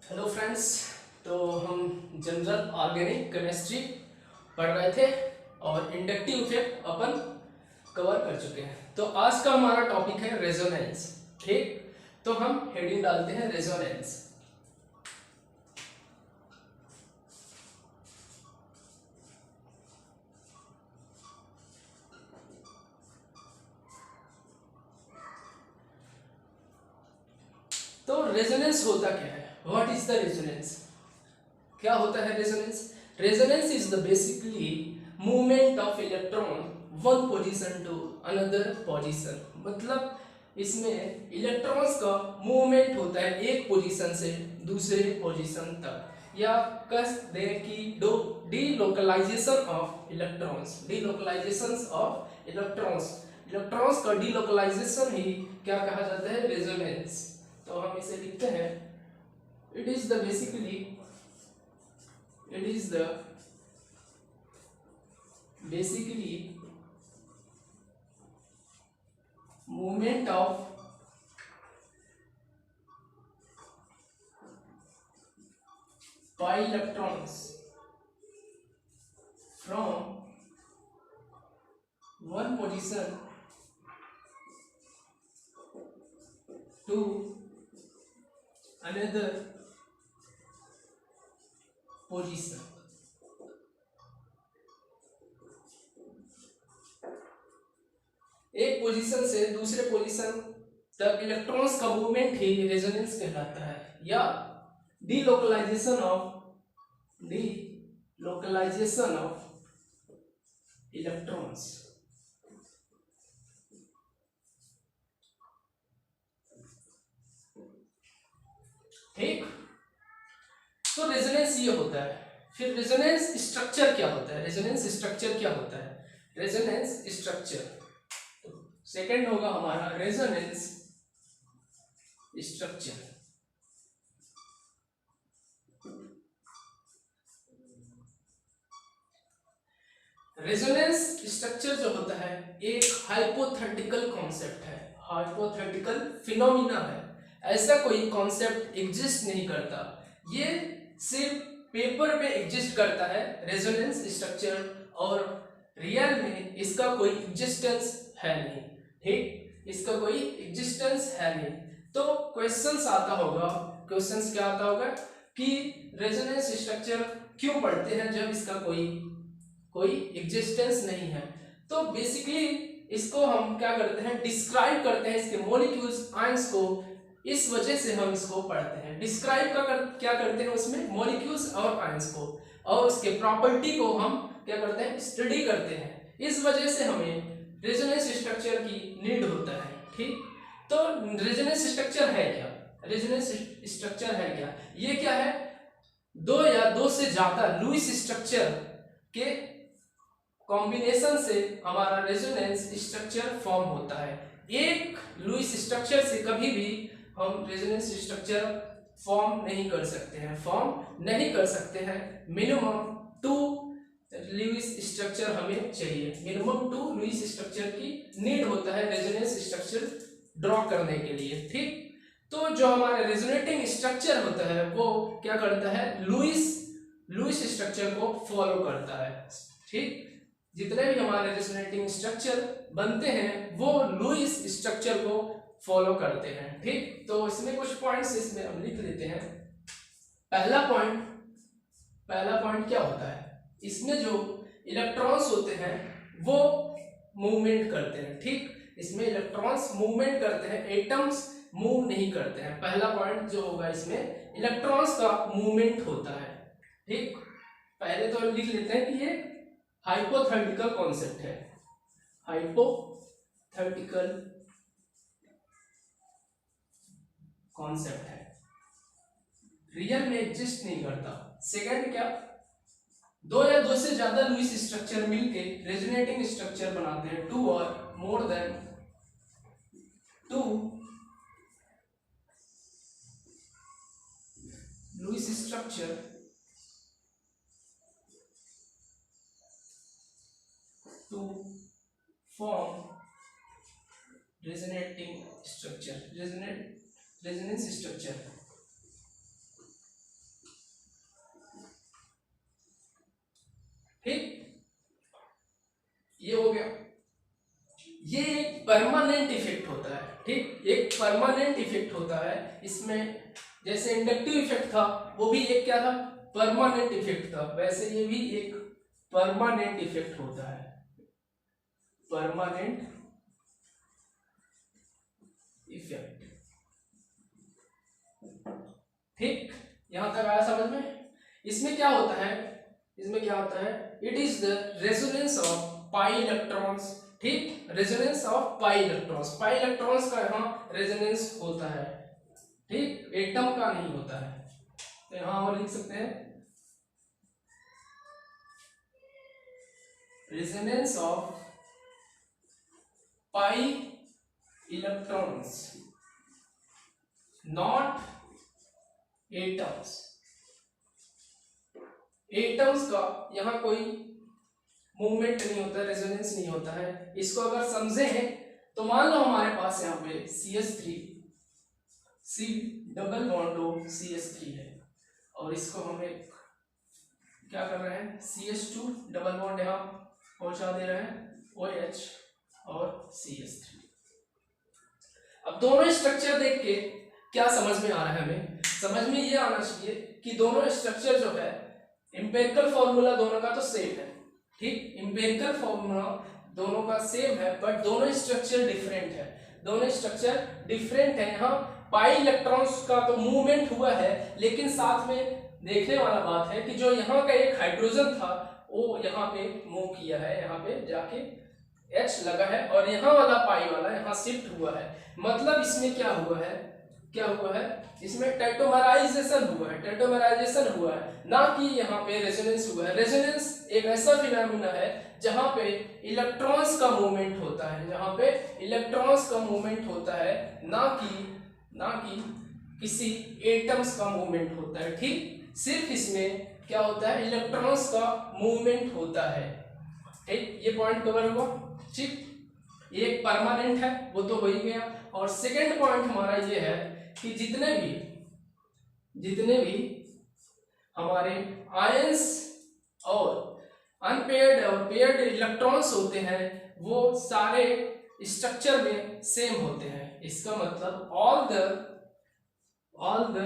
Hello friends. तो हम general organic chemistry पढ़ रहे थे और इंडक्टिव इफेक्ट अपन कवर कर चुके हैं। तो आज का हमारा टॉपिक है रेजोनेंस। ठीक, तो हम हेडिंग डालते हैं रेजोनेंस। तो रेजोनेंस होता क्या है? What is the resonance? क्या होता है resonance? Resonance is the basically movement of electron one position to another position. मतलब इसमें इलेक्ट्रॉन्स का मूवमेंट होता है एक पोजीशन से दूसरे पोजीशन तक, या कह दे कि delocalisation of electrons. Delocalisation of electrons, electrons का डीलोकलाइजेशन ही क्या कहा जाता है? रेजोनेंस। तो हम इसे लिखते हैं, it is the basically movement of pi electrons from one position to another position। एक पोजीशन से दूसरे पोजीशन तक इलेक्ट्रॉन्स का मूवमेंट ही रेजोनेंस कहलाता है, या डीलोकलाइजेशन ऑफ इलेक्ट्रॉन्स। ठीक, तो रेजोनेंस ये होता है। फिर रेजोनेंस स्ट्रक्चर क्या होता है? रेजोनेंस स्ट्रक्चर क्या होता है? रेजोनेंस स्ट्रक्चर सेकंड होगा हमारा रेजोनेंस स्ट्रक्चर। रेजोनेंस स्ट्रक्चर जो होता है एक हाइपोथेटिकल कॉन्सेप्ट है, हाइपोथेटिकल फिनोमिना है। ऐसा कोई कॉन्सेप्ट एग्जिस्ट नहीं करता, ये सिर्फ पेपर पे एग्जिस्ट करता है रेजोनेंस स्ट्रक्चर, और रियल में इसका कोई एग्जिस्टेंस है नहीं। ठीक, इसका कोई एग्जिस्टेंस है नहीं। तो क्वेश्चंस आता होगा, क्वेश्चंस क्या आता होगा कि रेजोनेंस स्ट्रक्चर क्यों पढ़ते हैं जब इसका कोई एग्जिस्टेंस नहीं है? तो बेसिकली इसको हम क्या करते हैं? डिस्क्राइब करते हैं इसके मॉलिक्यूल्स, आयंस को। इस वजह से हम इसको पढ़ते हैं। डिस्क्राइब क्या करते हैं उसमें? मॉलिक्यूल्स और आयंस को, और उसके प्रॉपर्टी को हम क्या करते हैं? स्टडी करते हैं। इस वजह से हमें रेजोनेंस स्ट्रक्चर की नीड होता है। ठीक, तो रेजोनेंस स्ट्रक्चर है क्या? रेजोनेंस स्ट्रक्चर है क्या? ये क्या है? दो या दो से ज्यादा लुईस स्ट्रक्चर के कॉम्बिनेशन से हमारा रेजोनेंस स्ट्रक्चर फॉर्म होता है। एक लुईस स्ट्रक्चर से कभी भी हम रेजोनेंस स्ट्रक्चर फॉर्म नहीं कर सकते हैं। मिनिमम 2 लुईस स्ट्रक्चर हमें चाहिए। मिनिमम 2 लुईस स्ट्रक्चर की नीड होता है रेजोनेंस स्ट्रक्चर ड्रॉ करने के लिए। ठीक, तो जो हमारा रेजोनेटिंग स्ट्रक्चर होता है वो क्या करता है? लुईस स्ट्रक्चर को फॉलो करता है। ठीक, जितने भी हमारे रेजोनेटिंग स्ट्रक्चर बनते हैं वो लुईस स्ट्रक्चर को फॉलो करते हैं। ठीक, तो इसमें कुछ पॉइंट्स इसमें हम लिख लेते हैं। पहला पॉइंट क्या होता है? इसमें जो इलेक्ट्रॉन्स होते हैं वो मूवमेंट करते हैं। ठीक, इसमें इलेक्ट्रॉन्स मूवमेंट करते हैं, एटम्स मूव नहीं करते हैं। पहला पॉइंट जो होगा इसमें इलेक्ट्रॉन्स का मूवमेंट होता है। ठीक, पहले तो लिख लेते हैं कि ये हाइपोथेटिकल कॉन्सेप्ट है। हाइपोथेटिकल कॉन्सेप्ट है, रियल में एग्जिस्ट नहीं करता। सेकंड क्या? दो या दो से ज्यादा लुईस स्ट्रक्चर मिलके रेजोनेटिंग स्ट्रक्चर बनाते हैं। 2 और more than 2 Lewis structure to form resonance structure। Effect होता है। इसमें जैसे इंडक्टिव इफेक्ट था वो भी एक क्या था, परमानेंट इफेक्ट था, वैसे ये भी एक परमानेंट इफेक्ट होता है, परमानेंट इफेक्ट। ठीक, यहां तक आया समझ में। इसमें क्या होता है, इसमें क्या होता है, it is the resonance of pi electrons. ठीक, resonance of pi electrons, pi electrons का यहाँ रेजोनेंस होता है। ठीक, एटम का नहीं होता है। तो यहां और लिख सकते हैं resonance of pi electrons, not atoms. Atoms का यहाँ कोई मूवमेंट नहीं होता, रेजोनेंस नहीं होता है। इसको अगर समझे हैं तो मान लो हमारे पास यहाँ पे CH3 C double bond CH3 है, और इसको हम एक क्या कर रहे हैं, CH2 डबल बॉन्ड यहाँ पहुंचा दे रहे हैं, OH और CH3। अब दोनों स्ट्रक्चर देख के क्या समझ में आ रहा है, हमें समझ में ये आना चाहिए कि दोनों स्ट्रक्चर जो है, एम्पिरिकल फॉर्मूला दोनों का तो सेम है। ठीक, एम्पिरिकल फॉर्मूला दोनों का सेम है, बट दोनों स्ट्रक्चर डिफरेंट है, दोनों स्ट्रक्चर डिफरेंट है। यहाँ पाई इलेक्ट्रॉन्स का तो मूवमेंट हुआ है, लेकिन साथ में देखने वाला बात है कि जो यहाँ का एक हाइड्रोजन था वो यहाँ पे मूव किया है, यहाँ पे जाके H लगा है, और यहाँ वाला पाई वाला यहाँ शिफ्ट हुआ है। मतलब इसमें क्या हुआ है, क्या हुआ है, इसमें टेट्रोमराइजेशन हुआ है, टेट्रोमराइजेशन हुआ है, ना कि यहाँ पे रेजोनेंस हुआ है। रेजोनेंस एक ऐसा फिनोमेना है जहाँ पे इलेक्ट्रॉन्स का मूवमेंट होता है, जहाँ पे इलेक्ट्रॉन्स का मूवमेंट होता है, ना कि किसी एटम्स का मूवमेंट होता है। ठीक, सिर्फ इसमें क्या होता है, इलेक्ट्रॉन्स का मूवमेंट होता है। ठीक, ये पॉइंट कवर हुआ। ठीक, ये एक परमानेंट है, वो तो हो ही गया। और सेकेंड पॉइंट हमारा ये है कि जितने भी हमारे आयंस और अनपेयर्ड और पेयर्ड इलेक्ट्रॉन्स होते हैं वो सारे स्ट्रक्चर में सेम होते हैं। इसका मतलब all the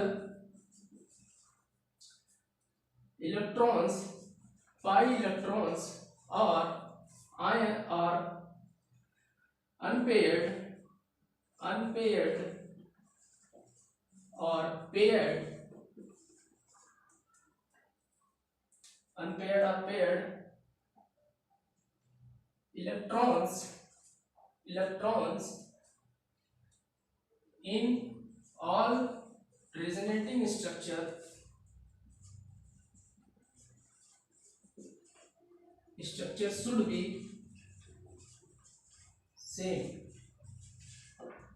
electrons, pi electrons और आयन और अनपेयर्ड और paired electrons in all resonating structure should be same।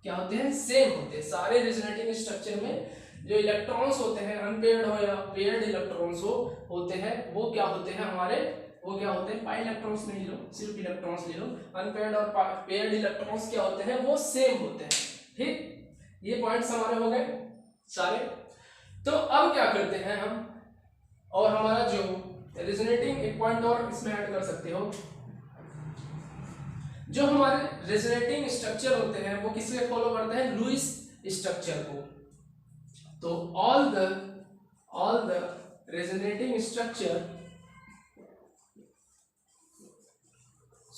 क्या होते हैं, सेम होते हैं। सारे रेजोनेटिंग स्ट्रक्चर में जो इलेक्ट्रॉन्स होते हैं, अनपेयर्ड हो या पेयर्ड इलेक्ट्रॉन्स होते हैं, वो क्या होते हैं हमारे, वो क्या होते हैं, पाई इलेक्ट्रॉन्स नहीं लो, सिर्फ इलेक्ट्रॉन्स ले लो। अनपेयर्ड और पेयर्ड इलेक्ट्रॉन्स क्या होते हैं, वो सेम होते हैं। ठीक, ये पॉइंट्स हमारे हो गए सारे। तो अब क्या करते हैं हम, और हमारा जो रेजोनेटिंग, एक पॉइंट और इसमें ऐड कर सकते हो, जो हमारे रेजोनेटिंग स्ट्रक्चर होते हैं वो किसके फॉलो करते हैं, लुईस स्ट्रक्चर को। तो all the resonating structure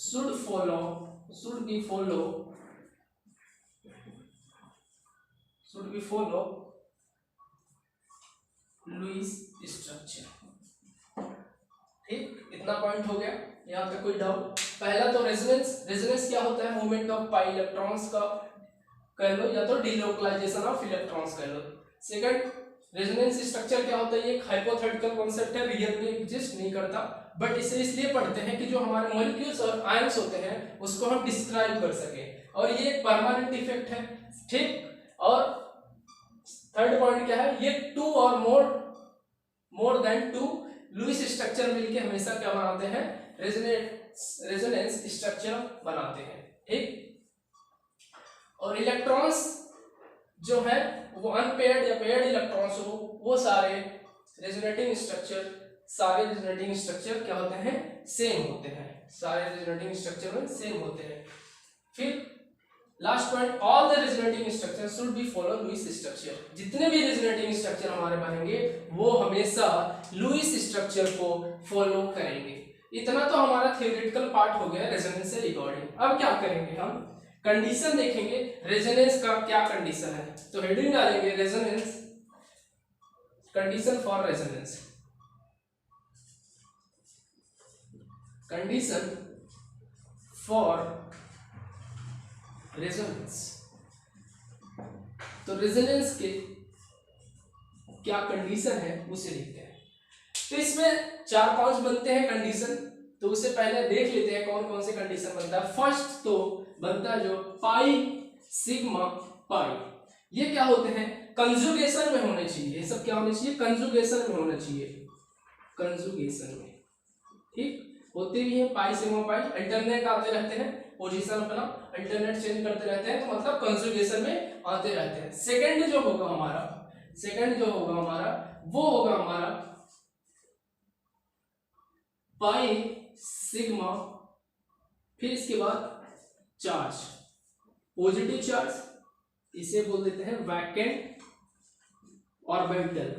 should be follow Lewis structure. ठीक, इतना पॉइंट हो गया, यहाँ तक कोई डाउट। पहला तो रेजोनेंस क्या होता है, मूवमेंट ऑफ पाई इलेक्ट्रॉन्स का कह लो, या तो डिलोकलाइजेशन ऑफ इलेक्ट्रॉन्स कह लो। सेकंड, रेजोनेंस स्ट्रक्चर क्या होता है, ये एक हाइपोथेटिकल कॉन्सेप्ट है, रियल में एग्जिस्ट नहीं करता, बट इसे इसलिए पढ़ते हैं कि जो हमारे मॉलिक्यूल्स और आयंस होते हैं उसको हम डिस्क्राइब कर सके, और ये एक परमानेंट इफेक्ट है। ठीक, और थर्ड पॉइंट क्या है, ये टू और more than two Lewis structure मिलके हमेशा क्या बनाते हैं, रेजोनेंस स्ट्रक्चर बनाते हैं। ठीक, और इलेक्ट्रॉन्स जो है वो अनपेयर्ड या पेयर्ड इलेक्ट्रॉन्स हो, वो सारे रेजोनेटिंग स्ट्रक्चर क्या होते हैं, सेम होते हैं, सारे रेजोनेटिंग स्ट्रक्चर में सेम होते हैं। फिर last point, all the resonating structure should be follow Lewis structure. जितने भी रेजोनेटिंग स्ट्रक्चर हमारे बनेंगे वो हमेशा लुईस स्ट्रक्चर को फॉलो करेंगे। इतना तो हमारा थियोरेटिकल पार्ट हो गया रेजोनेंस से रिगार्डिंग। अब क्या करेंगे हम, कंडीशन देखेंगे रेजोनेंस का क्या कंडीशन है। तो हेडिंग डालेंगे resonance, condition for resonance, condition for resonance. तो रेजोनेंस के क्या कंडीशन है उसे लिखते हैं। तो इसमें 4-5 बनते हैं कंडीशन, तो उससे पहले देख लेते हैं कौन कौन से कंडीशन बनता है। फर्स्ट तो बनता है जो पाई सिग्मा पाई, ये क्या होते हैं, कंजुगेशन में होने चाहिए। ये सब क्या होने चाहिए, कंजुगेशन में होने चाहिए, कंजुगेशन में, ठीक होते भी है। पाई सिग्मा पाई अल्टरनेट आते रहते हैं, पोजीशन अपना अल्टरनेट चेंज करते रहते हैं, तो मतलब कंजुगेशन में आते रहते हैं। सेकंड जो होगा हमारा, सेकंड जो होगा हमारा वो होगा हमारा पाई सिग्मा, फिर इसके बाद चार्ज, पॉजिटिव चार्ज, इसे बोल देते हैं वैकेंट ऑर्बिटल,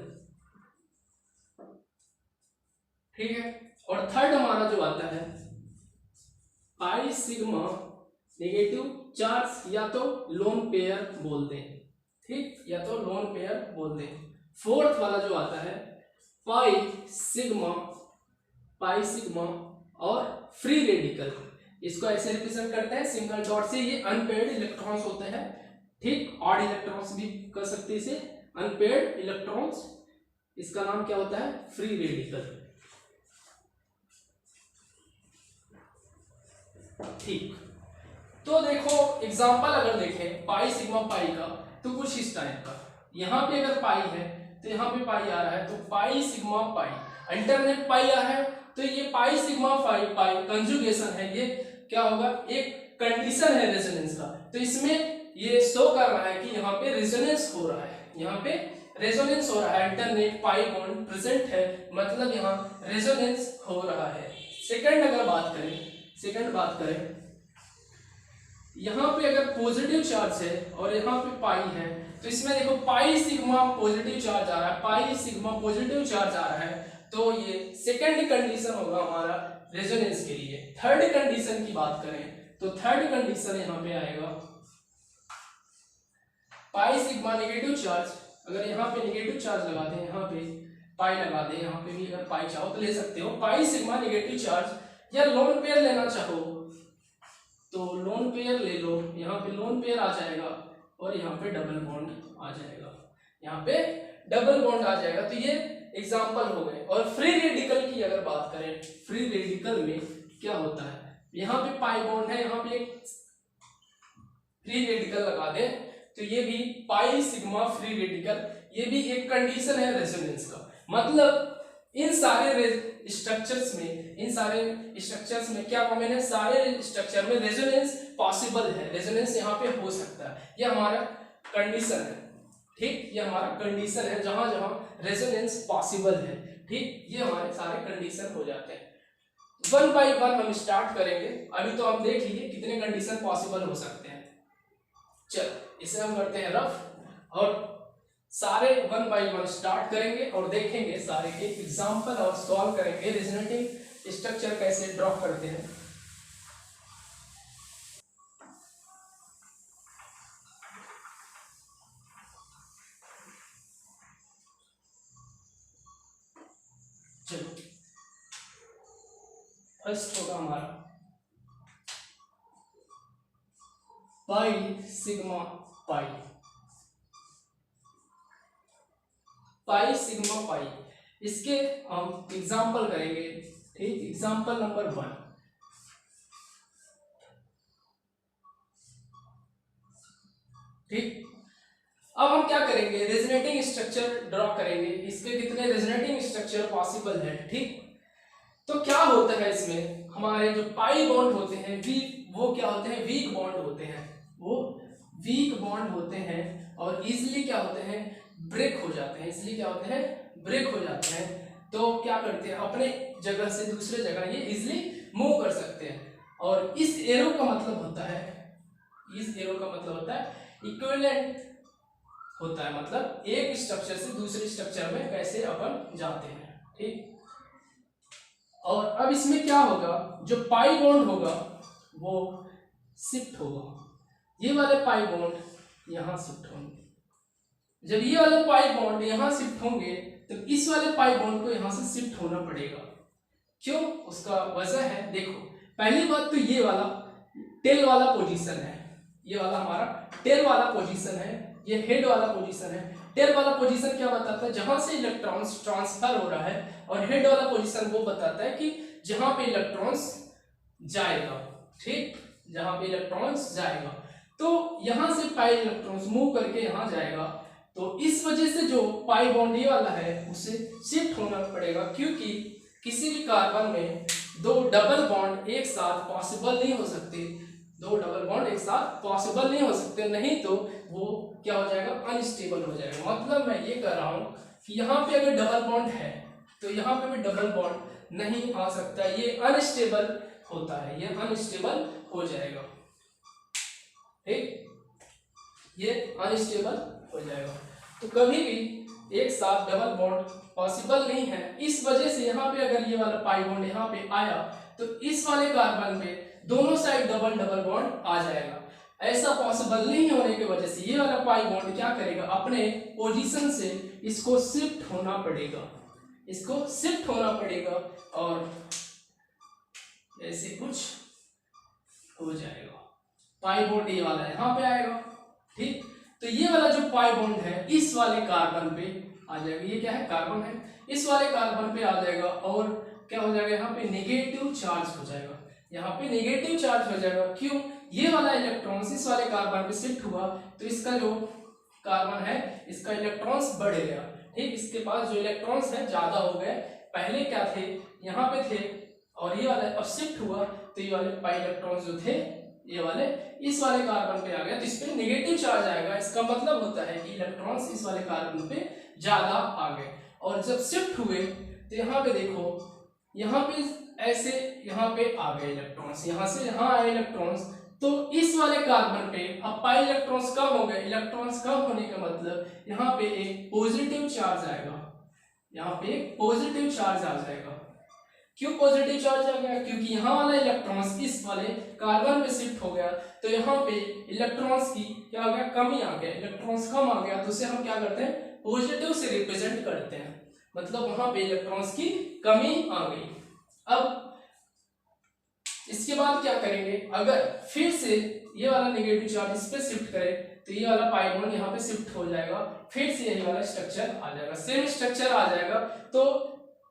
ठीक है। और थर्ड हमारा जो आता है पाई सिग्मा नेगेटिव चार्ज, या तो लोन पेयर बोलते हैं, ठीक, या तो लोन पेयर बोलते हैं। फोर्थ वाला जो आता है पाई सिग्मा और फ्री रेडिकल, इसको ऐसे रिप्रेजेंट करते हैं सिंगल डॉट से, ये अनपेयर्ड इलेक्ट्रॉन्स होते हैं, ठीक, ऑड इलेक्ट्रॉन्स भी कर सकते हैं इसे, अनपेयर्ड इलेक्ट्रॉन्स, इसका नाम क्या होता है, फ्री रेडिकल, ठीक। तो देखो एग्जांपल अगर देखें पाई सिग्मा पाई का, तो कुछ इस टाइप का, यहाँ पे अगर पाई है तो यहाँ पे पाई आ रहा है, तो पाई सिग्मा पाई, अल्टरनेट पाई आ रहा है, तो ये पाई सिग्मा पाई पाई कंजुगेशन है, ये क्या होगा, एक कंडीशन है रेजोनेंस का। तो इसमें ये शो कर रहा है कि यहाँ पे रेजोनेंस हो रहा है, यहाँ पे रेजोनेंस हो रहा है, अल्टरनेट पाई बॉन्ड प्रेजेंट है, मतलब यहाँ रेजोनेंस हो रहा है। सेकंड अगर बात करें, सेकंड बात करें, यहाँ पे अगर पॉजिटिव चार्ज है और यहाँ पे पाई है, तो इसमें देखो पाई सिग्मा पॉजिटिव चार्ज आ रहा है, पाई सिग्मा पॉजिटिव चार्ज आ रहा है, तो ये सेकंड कंडीशन होगा हमारा रेजोनेंस के लिए। थर्ड कंडीशन की बात करें तो थर्ड कंडीशन यहाँ पे आएगा पाई सिग्मा नेगेटिव चार्ज, अगर यहाँ पे नेगेटिव चार्ज लगा दें, यहाँ पे पाई लगा दें, यहाँ पे भी अगर पाई चाहो तो ले सकते हो, पाई सिग्मा नेगेटिव चार्ज, या लोन पेयर लेना चाहो तो लोन पेयर ले लो, यहाँ पे लोन पेयर आ जाएगा और यहाँ पे डबल बॉन्ड आ जाएगा, यहाँ पे डबल बॉन्ड आ जाएगा। तो ये एग्जांपल हो गए। और फ्री रेडिकल की अगर बात करें, फ्री रेडिकल में क्या होता है, यहाँ पे पाई बॉन्ड है, यहाँ पे एक फ्री रेडिकल लगा दें, तो ये भी पाई सिग्मा फ्री रेडिकल, ये भी एक कंडीशन है रेजोनेंस का। मतलब इन सारे स्ट्रक्चर्स में क्या कॉमन है, सारे स्ट्रक्चर में रेजोनेंस पॉसिबल है, रेजोनेंस यहाँ पे हो सकता है, ये हमारा कंडीशन है, ठीक, ये हमारा कंडीशन है जहां जहां रेजोनेंस पॉसिबल है, ठीक, ये हमारे सारे कंडीशन हो जाते हैं। 1 बाय 1 हम स्टार्ट करेंगे, अभी तो हम देख लिए कितने कंडीशन पॉसिबल हो सकते हैं। चलो इसे हम करते हैं रफ, और सारे 1 बाय 1 स्टार्ट करेंगे और देखेंगे सारे के एग्जांपल और सॉल्व करेंगे, रेजोनेटिंग स्ट्रक्चर कैसे ड्रॉ करते हैं। चलो फर्स्ट होगा हमारा पाई सिग्मा पाई, पाई सिग्मा पाई, इसके हम एग्जाम्पल करेंगे, ठीक, एग्जाम्पल नंबर 1, ठीक। अब हम क्या करेंगे, रेजोनेटिंग स्ट्रक्चर ड्रॉ करेंगे, इसके कितने रेजोनेटिंग स्ट्रक्चर पॉसिबल है, ठीक। तो क्या होता है इसमें, हमारे जो पाई बॉन्ड होते हैं वो क्या होते हैं, वीक बॉन्ड होते हैं, वो वीक बॉन्ड होते हैं और इजिली क्या होते हैं, ब्रेक हो जाते हैं, इसलिए क्या होते हैं, ब्रेक हो जाते हैं। तो क्या करते हैं, अपने जगह से दूसरे जगह ये इजिली मूव कर सकते हैं। और इस एरो का मतलब होता है इस एरो का मतलब होता है इक्विवेलेंट होता है, मतलब एक स्ट्रक्चर से दूसरे स्ट्रक्चर में कैसे अपन जाते हैं, ठीक। और अब इसमें क्या होगा, जो पाई बॉन्ड होगा वो शिफ्ट होगा, ये वाले पाई बॉन्ड यहाँ शिफ्ट होंगे। जब ये वाले पाई बॉन्ड यहाँ शिफ्ट होंगे तो इस वाले पाई बॉन्ड को यहाँ से शिफ्ट होना पड़ेगा। क्यों, उसका वजह है, देखो पहली बात तो ये वाला टेल वाला पोजीशन है, ये वाला हमारा टेल वाला पोजीशन है, ये हेड वाला पोजीशन है। टेल वाला पोजीशन क्या बताता है, जहां से इलेक्ट्रॉन्स ट्रांसफर हो रहा है, और हेड वाला पोजीशन वो बताता है कि जहां पे इलेक्ट्रॉन्स जाएगा, ठीक, जहां पे इलेक्ट्रॉन्स जाएगा। तो यहां से पाई इलेक्ट्रॉन्स मूव करके यहां जाएगा, तो इस वजह से जो पाई बॉन्ड ये वाला है उसे शिफ्ट होना पड़ेगा, क्योंकि किसी भी कार्बन में दो डबल बॉन्ड एक साथ पॉसिबल नहीं हो सकते, दो डबल बॉन्ड एक साथ पॉसिबल नहीं हो सकते, नहीं तो वो क्या हो जाएगा, अनस्टेबल हो जाएगा। मतलब मैं ये कह रहा हूं कि यहाँ पे अगर डबल बॉन्ड है तो यहाँ पे भी डबल बॉन्ड नहीं आ सकता, ये अनस्टेबल होता है, ये अनस्टेबल हो जाएगा, ठीक, ये अनस्टेबल हो जाएगा। तो कभी भी एक साथ डबल बॉन्ड पॉसिबल नहीं है, इस वजह से यहाँ पे अगर ये वाला पाई बॉन्ड यहाँ पे आया तो इस वाले कार्बन पे दोनों साइड डबल डबल बॉन्ड आ जाएगा। ऐसा पॉसिबल नहीं होने की वजह से ये वाला पाई बॉन्ड क्या करेगा, अपने पोजीशन से इसको शिफ्ट होना पड़ेगा, इसको शिफ्ट होना पड़ेगा और ऐसे कुछ हो जाएगा। पाई बॉन्ड ये वाला यहाँ पे आएगा, ठीक। तो ये वाला जो पाई बॉन्ड है इस वाले कार्बन पे आ जाएगा, ये क्या है, कार्बन है, इस वाले कार्बन पे आ जाएगा और क्या हो जाएगा, यहाँ पे नेगेटिव चार्ज हो जाएगा, यहाँ पे नेगेटिव चार्ज हो जाएगा। क्यों, ये वाला इलेक्ट्रॉन्स इस वाले कार्बन पे शिफ्ट हुआ तो इसका जो कार्बन है इसका इलेक्ट्रॉन्स बढ़ गया, ठीक, इसके पास जो इलेक्ट्रॉन्स है ज्यादा हो गए, पहले क्या थे, यहाँ पे थे, और ये वाला अब शिफ्ट हुआ तो ये वाले पाई इलेक्ट्रॉन्स जो थे ये वाले इस वाले कार्बन पे आ गया, तो इस पे नेगेटिव चार्ज आएगा। इसका मतलब होता है कि इलेक्ट्रॉन्स इस वाले कार्बन पे ज्यादा आ गए, और जब शिफ्ट हुए तो यहाँ पे देखो, यहाँ पे ऐसे यहाँ पे आ गए इलेक्ट्रॉन्स, यहाँ से यहाँ आए इलेक्ट्रॉन्स, तो इस वाले कार्बन पे अब पाई इलेक्ट्रॉन्स कम हो गए, इलेक्ट्रॉन्स कम होने का मतलब यहाँ पे एक पॉजिटिव चार्ज आएगा, यहाँ पे एक पॉजिटिव चार्ज आ जाएगा। क्यों पॉजिटिव चार्ज आ गया, क्योंकि यहाँ वाला इलेक्ट्रॉन्स इस वाले कार्बन पे शिफ्ट हो गया, तो यहाँ पे इलेक्ट्रॉन्स की क्या हो गया, कमी आ गया, इलेक्ट्रॉन्स कम आ गया, तो उसे हम क्या करते हैं, पॉजिटिव से रिप्रेजेंट करते हैं, मतलब वहां पे इलेक्ट्रॉन्स की कमी आ गई। अब इसके बाद क्या करेंगे, अगर फिर से ये वाला नेगेटिव चार्ज इस पे शिफ्ट करे तो ये वाला पाई बॉन्ड यहाँ पे शिफ्ट हो जाएगा, फिर से यही वाला स्ट्रक्चर आ जाएगा, सेम स्ट्रक्चर आ जाएगा। तो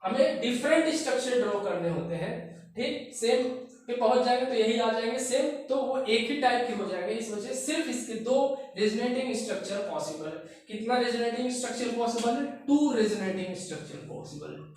हमें डिफरेंट स्ट्रक्चर ड्रॉ करने होते हैं, ठीक, सेम पे पहुंच जाएंगे तो यही आ जाएंगे सेम, तो वो एक ही टाइप के हो जाएंगे, इस वजह से सिर्फ इसके दो रेजोनेटिंग स्ट्रक्चर पॉसिबल है। कितना रेजोनेटिंग स्ट्रक्चर पॉसिबल है, 2 रेजोनेटिंग स्ट्रक्चर पॉसिबल है।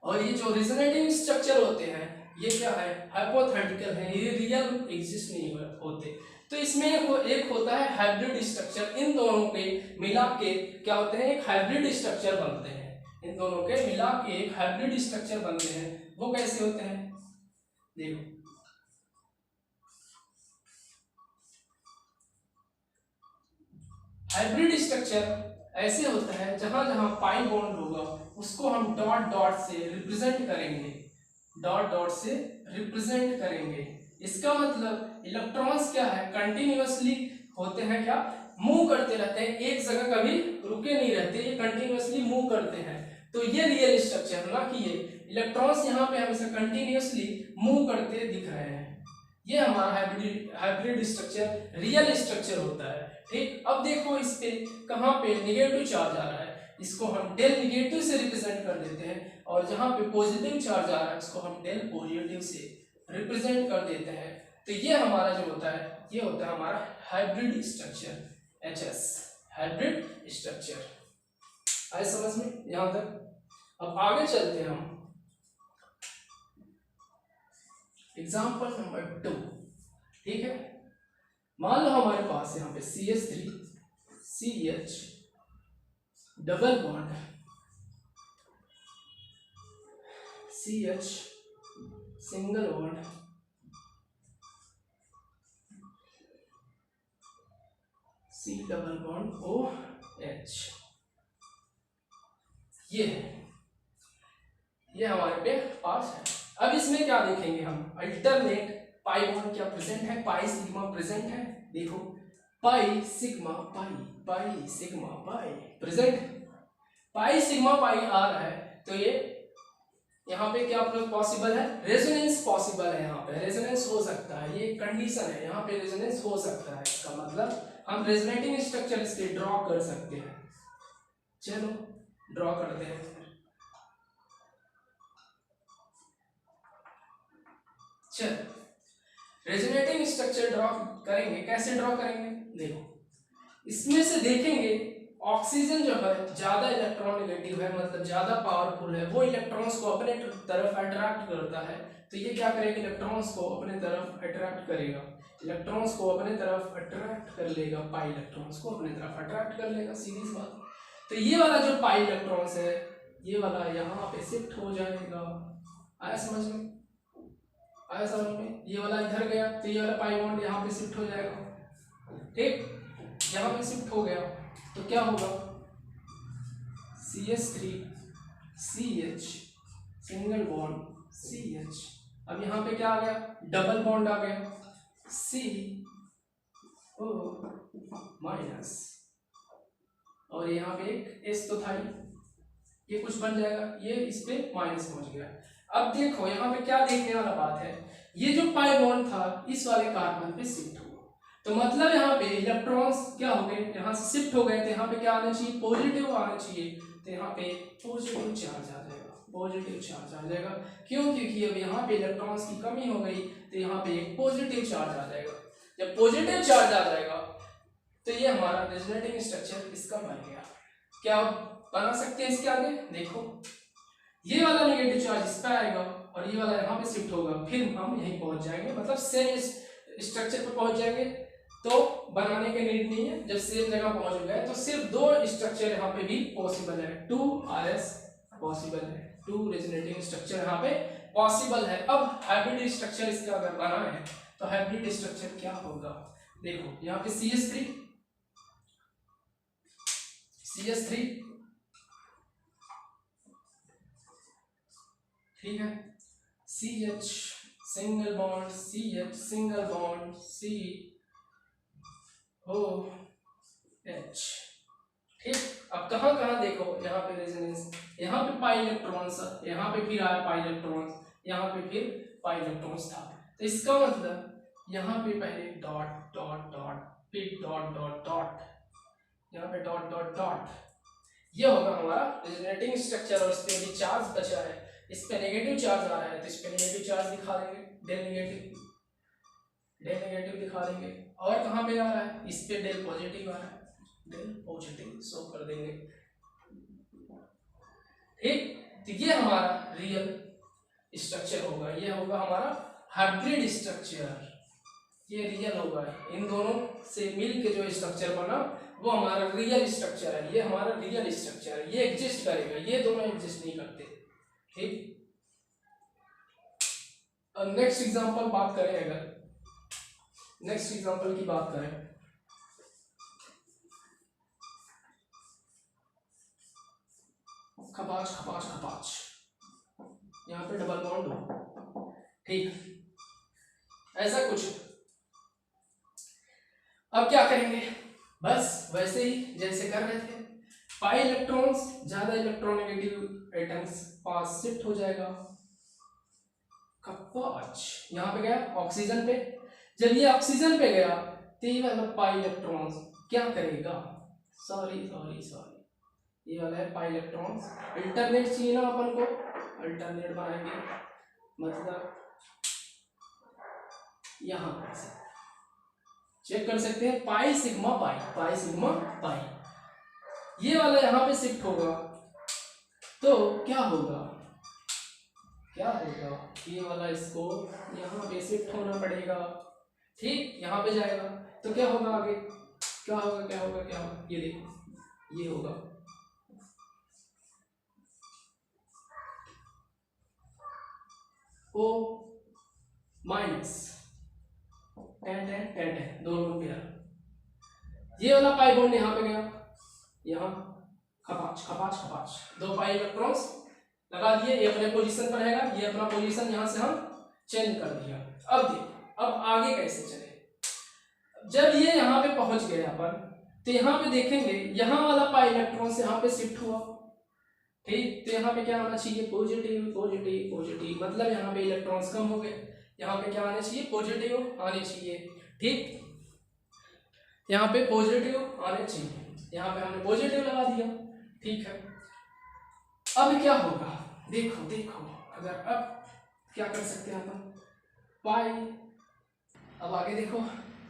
और ये जो रेजोनेटिंग स्ट्रक्चर होते हैं ये क्या है, हाइपोथेटिकल है, ये रियल एग्जिस्ट नहीं होते। तो इसमें एक होता है हाइब्रिड स्ट्रक्चर, इन दोनों के मिला के क्या होते हैं, एक हाइब्रिड स्ट्रक्चर बनते हैं, इन दोनों के मिला के एक हाइब्रिड स्ट्रक्चर बनते हैं। वो कैसे होते हैं, देखो हाइब्रिड स्ट्रक्चर ऐसे होता है जहां जहां पाई बॉन्ड होगा उसको हम डॉट डॉट से रिप्रेजेंट करेंगे, डॉट डॉट से रिप्रेजेंट करेंगे। इसका मतलब इलेक्ट्रॉन्स क्या है, कंटिन्यूअसली होते हैं, क्या मूव करते रहते हैं, एक जगह कभी रुके नहीं रहते, ये कंटिन्यूअसली मूव करते हैं। तो ये रियल स्ट्रक्चर, ना कि ये इलेक्ट्रॉन्स यहाँ पे हमेशा कंटिन्यूअसली मूव करते दिख रहे हैं, ये हमारा हाइब्रिड स्ट्रक्चर रियल स्ट्रक्चर होता है, ठीक। अब देखो इस पे कहाँ पे नेगेटिव चार्ज आ रहा है, इसको हम डेल नेगेटिव से रिप्रेजेंट कर देते हैं, और जहाँ पे पॉजिटिव चार्ज आ रहा है उसको हम डेल पॉजिटिव से रिप्रेजेंट कर देते हैं। तो ये हमारा जो होता है ये होता है हमारा hybrid structure, HS hybrid structure. आए समझ में यहाँ तक। अब आगे चलते हैं हम एग्जाम्पल नंबर 2, ठीक है। मान लो हमारे पास यहाँ पे CH3 CH double bond CH single bond C double bond OH। ये हमारे पे पास है। अब इसमें क्या देखेंगे हम, अल्टरनेट पाई बॉन्ड क्या प्रेजेंट है, पाई सिग्मा प्रेजेंट है। देखो pi sigma pi present, pi sigma pi आ रहा है, तो ये यहाँ पे क्या पॉसिबल है, रेजोनेंस पॉसिबल है। यहाँ पे रेजोनेंस हो सकता है, ये कंडीशन है, यहाँ पे रेजोनेंस हो सकता है। इसका मतलब हम रेजोनेटिंग स्ट्रक्चर इसके ड्रॉ कर सकते हैं। चलो ड्रॉ करते हैं। चल रेजोनेटिंग स्ट्रक्चर ड्रॉ करेंगे, कैसे ड्रॉ करेंगे, देखो इसमें से देखेंगे ऑक्सीजन जो है ज्यादा इलेक्ट्रॉन नेगेटिव है, मतलब ज्यादा पावरफुल है, वो इलेक्ट्रॉन्स को अपने तरफ अट्रैक्ट करता है। तो ये क्या करेगा, इलेक्ट्रॉन्स को अपने तरफ अट्रैक्ट करेगा, इलेक्ट्रॉन्स को अपने तरफ अट्रैक्ट कर लेगा, पाई इलेक्ट्रॉन्स को अपने तरफ अट्रैक्ट कर लेगा, सीधी सी बात। तो ये वाला जो पाई इलेक्ट्रॉन्स है, ये वाला यहाँ पे शिफ्ट हो जाएगा। आया समझ में, आया समझ में, ये वाला इधर गया तो ये वाला पाई बॉन्ड यहाँ पे शिफ्ट हो जाएगा। ठीक, यहाँ पे शिफ्ट हो गया तो क्या होगा, CH3CH सिंगल बॉन्ड CH। अब यहाँ पे क्या आ गया, डबल बॉन्ड आ गया, CO माइनस, और यहाँ पे एक S तो था ही, ये कुछ बन जाएगा, ये इस पे माइनस पहुंच गया। अब देखो यहाँ पे क्या देखने वाला बात है, ये जो पाई बॉन्ड था इस वाले कार्बन पे शिफ्ट हुआ, तो मतलब यहाँ पे इलेक्ट्रॉन्स क्या हो गए, यहाँ से शिफ्ट हो गए, तो यहाँ पे क्या आना चाहिए, पॉजिटिव आना चाहिए। तो यहाँ पे पॉजिटिव चार्ज आ जाएगा, पॉजिटिव चार्ज आ जाएगा। क्यों, क्योंकि अब यहाँ पे इलेक्ट्रॉन्स की कमी हो गई, तो यहाँ पे एक पॉजिटिव चार्ज आ जाएगा। जब पॉजिटिव चार्ज आ जाएगा तो ये हमारा रेजोनेटिंग स्ट्रक्चर इसका बन गया। क्या आप बना सकते हैं इसके आगे, देखो ये वाला नेगेटिव चार्ज इस पे आएगा और ये वाला यहाँ पे शिफ्ट होगा, फिर हम यहीं पहुंच जाएंगे, मतलब सेम स्ट्रक्चर पे पहुंच जाएंगे। तो बनाने की नीड नहीं है, जब सेम जगह पहुंच गए तो सिर्फ दो स्ट्रक्चर यहाँ पे भी पॉसिबल है, 2RS पॉसिबल है, 2 रेजोनेटिंग स्ट्रक्चर यहाँ पे पॉसिबल है। अब हाइब्रिड स्ट्रक्चर इसका अगर बनाना है तो हाइब्रिड स्ट्रक्चर क्या होगा, देखो यहाँ पे CH3 ठीक है, CH single bond CH single bond COH। ठीक, अब कहाँ कहाँ देखो, यहाँ पे रेजोनेंस, यहाँ पे पाई इलेक्ट्रॉन्स, यहाँ पे फिर आया पाई इलेक्ट्रॉन्स, यहाँ पे फिर पाई इलेक्ट्रॉन्स था। तो इसका मतलब यहाँ पे पहले डॉट डॉट डॉट, फिर डॉट डॉट डॉट, यहाँ पे डॉट डॉट डॉट, ये होगा हमारा रेजोनेटिंग स्ट्रक्चर। और इस पे भी चार्ज बचा है, इस पे नेगेटिव चार्ज आ रहा है, तो इस पे नेगेटिव चार्ज दिखा देंगे, डेल नेगेटिव दिखा देंगे। और कहाँ पे आ रहा है, इस पे डेल पॉजिटिव आ रहा है, डेल पॉजिटिव शो कर देंगे। ठीक, तो ये हमारा रियल स्ट्रक्चर होगा, ये होगा हमारा हाइब्रिड स्ट्रक्चर, ये रियल होगा। इन दोनों से मिल के जो स्ट्रक्चर बना वो हमारा रियल स्ट्रक्चर है, ये हमारा रियल स्ट्रक्चर है, ये एग्जिस्ट करेगा, ये दोनों एग्जिस्ट नहीं करते। ठीक, अब नेक्स्ट एग्जांपल बात करें, अगर नेक्स्ट एग्जांपल की बात करें, खपाच खपाच खपाच, यहाँ पे डबल बॉन्ड हो, ठीक, ऐसा कुछ। अब क्या करेंगे, बस वैसे ही जैसे कर रहे थे, पाई इलेक्ट्रॉन्स ज्यादा इलेक्ट्रोनेगेटिव एटम्स पास शिफ्ट हो जाएगा, कपाच यहाँ पे गया ऑक्सीजन पे, जब ये ऑक्सीजन पे गया तो ये वाला पाई इलेक्ट्रॉन्स क्या करेगा, सॉरी, ये वाला है पाई इलेक्ट्रॉन्स, अल्टरनेट चाहिए ना अपन को, अल्टरनेट बनाएंगे, मतलब यहाँ पर चेक कर सकते हैं, पाई सिग्मा पाई, ये वाला यहाँ पे शिफ्ट होगा तो क्या होगा, ये वाला इसको यहाँ पे शिफ्ट होना पड़ेगा। ठीक, यहाँ पे जाएगा तो क्या होगा, आगे क्या होगा, ये देखो, ये होगा minus ten ten ten ten, दोनों पेयर। ये वाला पाई बॉन्ड यहाँ पे गया, यहाँ खपाच खपाच खपाच, दो पाई इलेक्ट्रॉन्स लगा दिए, ये अपने पोजीशन पर रहेगा, ये अपना पोजीशन यहाँ से हम चेंज कर दिया। अब देखो अब आगे कैसे चले। जब ये यहाँ पे पहुंच गए अपन, तो यहाँ पे देखेंगे यहाँ वाला पाई इलेक्ट्रॉन से यहाँ पे शिफ्ट हुआ, ठीक। तो यहाँ पे क्या आना चाहिए, पॉजिटिव पॉजिटिव पॉजिटिव, मतलब यहाँ पे इलेक्ट्रॉन्स कम हो गए, यहाँ पे क्या आने चाहिए, पॉजिटिव आने चाहिए, ठीक। यहाँ पे पॉजिटिव आने चाहिए, यहाँ पे हमने पॉजिटिव लगा दिया, ठीक है। अब क्या होगा, देखो देखो, अगर अब क्या कर सकते हैं अपन, पाई, अब आगे देखो,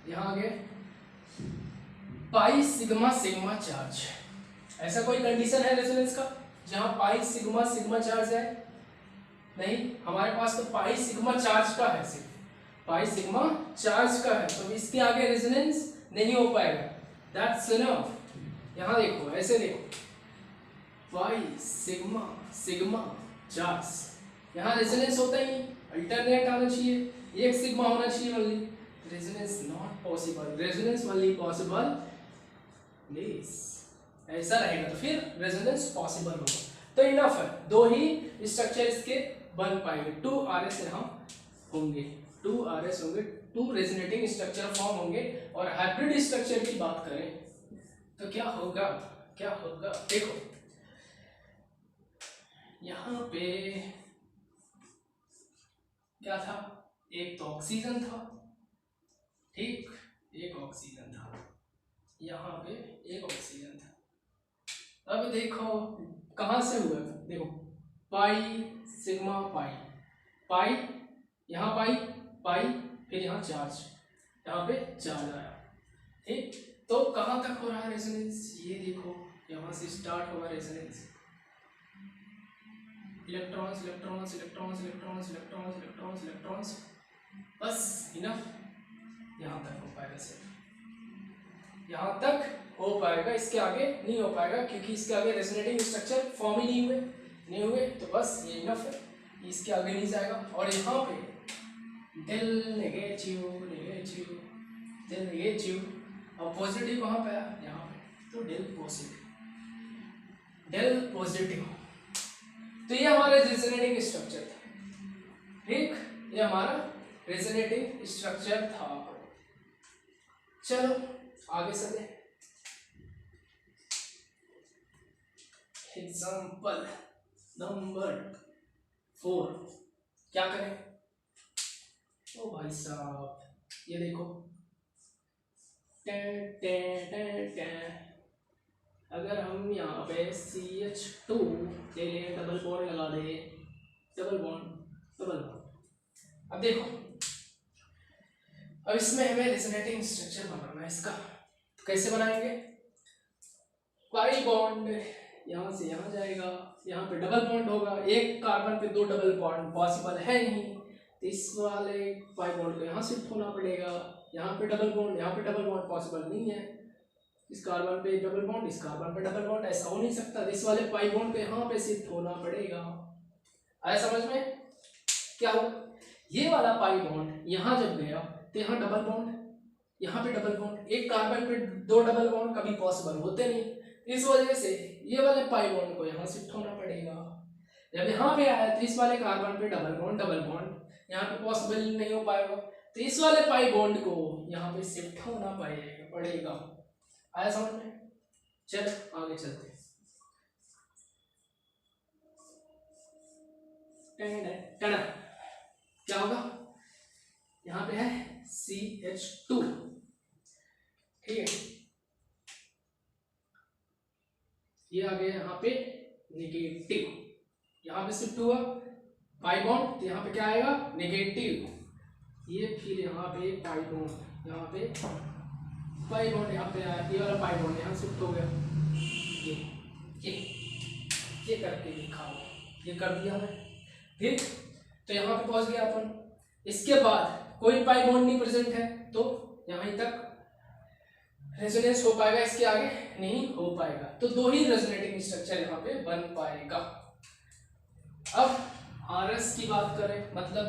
यहाँ आगे पाई सिग्मा सिग्मा चार्ज, ऐसा कोई कंडीशन है रेजोनेंस का जहाँ पाई सिग्मा सिग्मा चार्ज है? नहीं, हमारे पास तो पाई सिग्मा चार्ज का है, सिर्फ पाई सिग्मा चार्ज का है, तो इसके आगे रेजोनेंस नहीं हो पाएगा, दैट्स इनफ। यहाँ देखो, ऐसे देखो, पाई सिग्मा सिग्मा चार्ज, यहाँ रेजोनेंस होता ही नहीं, अल्टरनेट आना चाहिए, एक सिग्मा होना चाहिए only, resonance not possible, resonance only possible this, ऐसा रहेगा तो फिर रेजोनेंस पॉसिबल होगा। तो इनफ है, दो ही स्ट्रक्चर इसके बन पाएंगे, 2RS यहाँ होंगे, 2RS होंगे, 2 रेजोनेटिंग स्ट्रक्चर फॉर्म होंगे। और हाइब्रिड स्ट्रक्चर की बात करें तो क्या होगा, क्या होगा, देखो यहाँ पे क्या था, एक तो ऑक्सीजन था, ठीक, एक ऑक्सीजन था, यहाँ पे एक ऑक्सीजन था। अब देखो कहाँ से हुआ, देखो पाई सिग्मा पाई, पाई यहाँ पाई पाई, फिर यहाँ चार्ज, यहाँ पे चार्ज आया, ठीक। तो कहाँ तक हो रहा है रेजोनेंस, ये देखो यहाँ से स्टार्ट होगा resonance, electrons electrons electrons electrons electrons electrons electrons, बस इनफ, यहाँ तक हो पाएगा, सिर्फ यहाँ तक हो पाएगा, इसके आगे नहीं हो पाएगा, क्योंकि इसके आगे रेजोनेटिंग स्ट्रक्चर फॉर्म ही नहीं हुए, तो बस ये इनफ है, इसके आगे नहीं जाएगा। और यहाँ पे del negative negative del negative और पॉजिटिव कहाँ पे आया, यहाँ पे, तो डेल पॉजिटिव डेल पॉजिटिव। तो ये हमारा रेजोनेटिंग स्ट्रक्चर था, ठीक, ये हमारा रेजोनेटिंग स्ट्रक्चर था। चलो आगे चले, एग्जाम्पल नंबर 4, क्या करें, ओ भाई साहब ये देखो, अगर हम यहाँ पे CH2 ले लें, डबल बॉन्ड लगा दे, डबल बॉन्ड, अब देखो, अब इसमें हमें रेजोनेटिंग स्ट्रक्चर बनाना है इसका, तो कैसे बनाएंगे, पाई बॉन्ड यहाँ से यहाँ जाएगा, यहाँ पे डबल बॉन्ड होगा, एक कार्बन पे 2 डबल बॉन्ड पॉसिबल है नहीं, तो इस वाले पाई बॉन्ड को यहाँ शिफ्ट होना पड़ेगा, यहाँ पे डबल बॉन्ड, यहाँ पे डबल बॉन्ड पॉसिबल नहीं है, इस कार्बन पे डबल बॉन्ड, इस कार्बन पे डबल बॉन्ड, ऐसा हो नहीं सकता, इस वाले पाई बॉन्ड पे यहाँ पे शिफ्ट होना पड़ेगा। आया समझ में, क्या होगा, ये वाला पाई बॉन्ड यहाँ जब गया तो यहाँ डबल बॉन्ड, यहाँ पे डबल बॉन्ड, एक कार्बन पे 2 डबल बॉन्ड कभी पॉसिबल होते नहीं, इस वजह से ये वाले पाई बॉन्ड को यहाँ शिफ्ट होना पड़ेगा। जब यहाँ पे आया तो इस वाले कार्बन पे डबल बॉन्ड यहाँ पे पॉसिबल नहीं हो पाएगा, तो इस वाले पाई बॉन्ड को यहाँ पे शिफ्ट होना पड़ेगा। आया समझ में, चल आगे चलते हैं। क्या होगा, यहाँ पे है CH2, ठीक है, ये आ गया यहाँ पे नेगेटिव, यहाँ पे शिफ्ट हुआ पाई बॉन्ड, तो यहाँ पे क्या आएगा, नेगेटिव, ये फिर यहाँ पे पाई बॉन्ड, यहाँ पे पाई बॉन्ड, यहाँ पे आया, ये वाला पाई बॉन्ड यहाँ शिफ्ट हो गया, ये करके दिखाओ, ये कर दिया हमने, ठीक। तो यहाँ पे पहुंच गया अपन, इसके बाद कोई पाई बॉन्ड नहीं प्रेजेंट है, तो यहाँ तक रेजोनेंस हो पाएगा, इसके आगे नहीं हो पाएगा, तो 2 ही रेजोनेटिंग स्ट्रक्चर यहाँ पे बन पाएगा। अब RS की बात करें, मतलब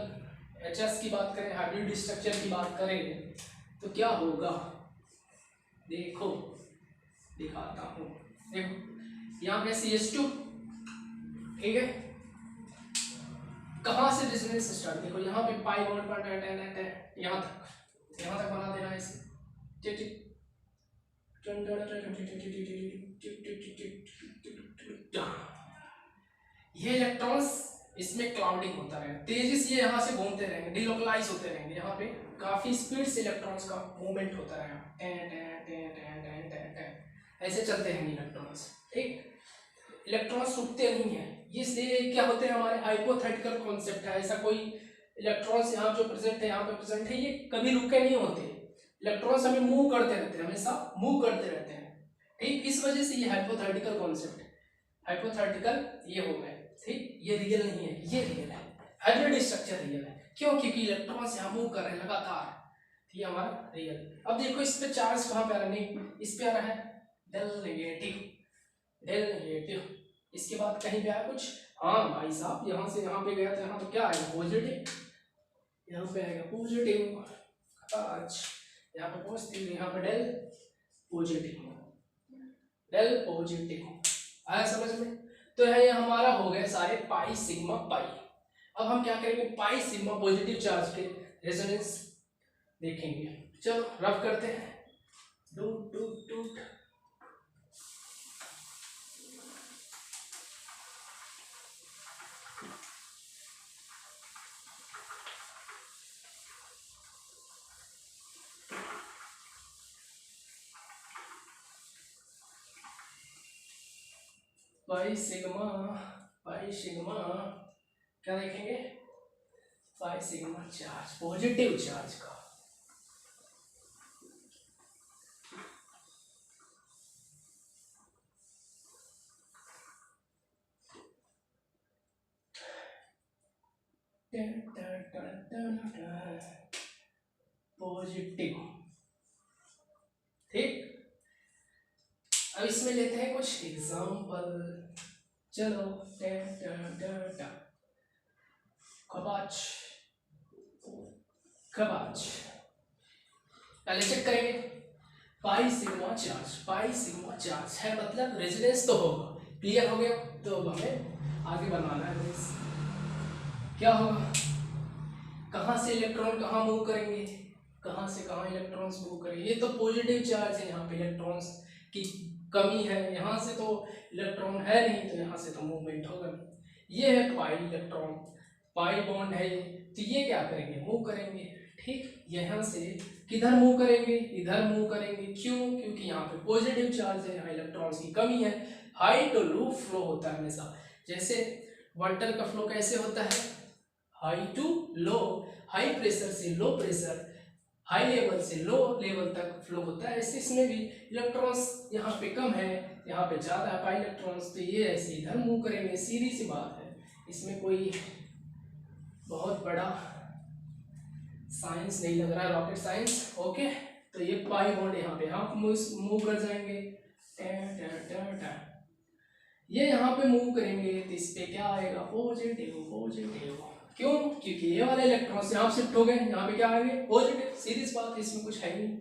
एचएस की बात करें, हाइब्रिड स्ट्रक्चर की बात करें तो क्या होगा, देखो दिखाता हूँ। देखो यहाँ पे CH2, ठीक है, कहाँ से रेजोनेंस स्टार्ट, देखो यहाँ पे पाई बॉन्ड पर यहाँ तक बना देना है इसे, ठीक ठीक। ये इलेक्ट्रॉन्स इसमें क्लाउडिंग होता रहेगा, तेजी से यहाँ से घूमते रहेंगे, डिलोकलाइज होते रहेंगे, यहाँ पे काफी स्पीड से इलेक्ट्रॉन्स का मूवमेंट होता रहेगा, ऐसे चलते रहेंगे इलेक्ट्रॉन्स, ठीक। इलेक्ट्रॉन्स रुकते नहीं है, इसलिए क्या होते हैं हमारे हाइपोथेटिकल कॉन्सेप्ट है, ऐसा कोई इलेक्ट्रॉन्स यहाँ जो प्रेजेंट है, यहाँ पे प्रेजेंट है, ये कभी रुके नहीं होते, इलेक्ट्रॉन्स हमें मूव करते रहते हैं, हमेशा मूव करते रहते हैं, ठीक। इस वजह से ये हाइपोथेटिकल कॉन्सेप्ट है, हाइपोथेटिकल ये हो गए, ठीक। ये रियल नहीं है, ये रियल है, हाइब्रिड स्ट्रक्चर रियल है, क्यों, क्योंकि इलेक्ट्रॉन्स यहाँ मूव कर रहे हैं लगातार, ये हमारा रियल। अब देखो इस पे चार्ज कहाँ पे आ रहा है, नहीं इस पे आ रहा है डेल नेगेटिव, डेल नेगेटिव, इसके बाद कहीं पे आया कुछ, हाँ भाई साहब यहाँ से यहाँ पे गया तो यहाँ तो क्या आएगा पॉजिटिव, यहाँ पे आएगा पॉजिटिव, आज यहाँ पे पॉजिटिव, यहाँ पे डेल पॉजिटिव, डेल पॉजिटिव, आया समझ में। तो है ये हमारा हो गया सारे पाई सिग्मा पाई। अब हम क्या करेंगे, पाई सिग्मा पॉजिटिव चार्ज के रेजोनेंस देखेंगे, चलो रफ करते हैं, डूट डूट डूट, पाई सिग्मा क्या देखेंगे, pi sigma charge positive charge का, पॉजिटिव, ठीक। अब इसमें लेते हैं कुछ एग्जाम्पल, चलो खबाच खबाच, पहले चेक करेंगे, पाई सिग्मा चार्ज है मतलब रेजोनेंस तो होगा, क्लियर हो गया। तो अब हमें आगे बनाना है, क्या होगा, कहाँ से इलेक्ट्रॉन कहाँ मूव करेंगे, कहाँ से कहाँ इलेक्ट्रॉन्स मूव करेंगे, ये तो पॉजिटिव चार्ज है, यहाँ पे इलेक्ट्रॉन्स की कमी है, यहाँ से तो इलेक्ट्रॉन है नहीं, तो यहाँ से तो मूवमेंट होगा नहीं। ये है पाई इलेक्ट्रॉन, पाई बॉन्ड है, तो ये क्या करेंगे, मूव करेंगे, ठीक। यहाँ से किधर मूव करेंगे, इधर मूव करेंगे, क्यों, क्योंकि यहाँ पे पॉजिटिव चार्ज है, यहाँ इलेक्ट्रॉन्स की कमी है। हाई टू लो फ्लो होता है हमेशा, जैसे वाटर का फ्लो कैसे होता है, high to low, high pressure से लो प्रेशर, हाई लेवल से लो लेवल तक फ्लो होता है, ऐसे इसमें भी इलेक्ट्रॉन्स यहाँ पे कम है, यहाँ पे ज़्यादा है पाई इलेक्ट्रॉन्स, तो ये ऐसे इधर मूव करेंगे, सीधी सी बात है, इसमें कोई बहुत बड़ा साइंस नहीं लग रहा है, रॉकेट साइंस, ओके। तो ये पाई बॉन्ड यहाँ पे हम मूव कर जाएंगे, ये यहाँ पे मूव करेंगे तो इस पे क्या आएगा, पॉजिटिव, क्यों, क्योंकि ये वाले इलेक्ट्रॉन्स यहाँ शिफ्ट हो गए, यहाँ पे क्या आएंगे पॉजिटिव, सीधी सी बात, इसमें कुछ है नहीं।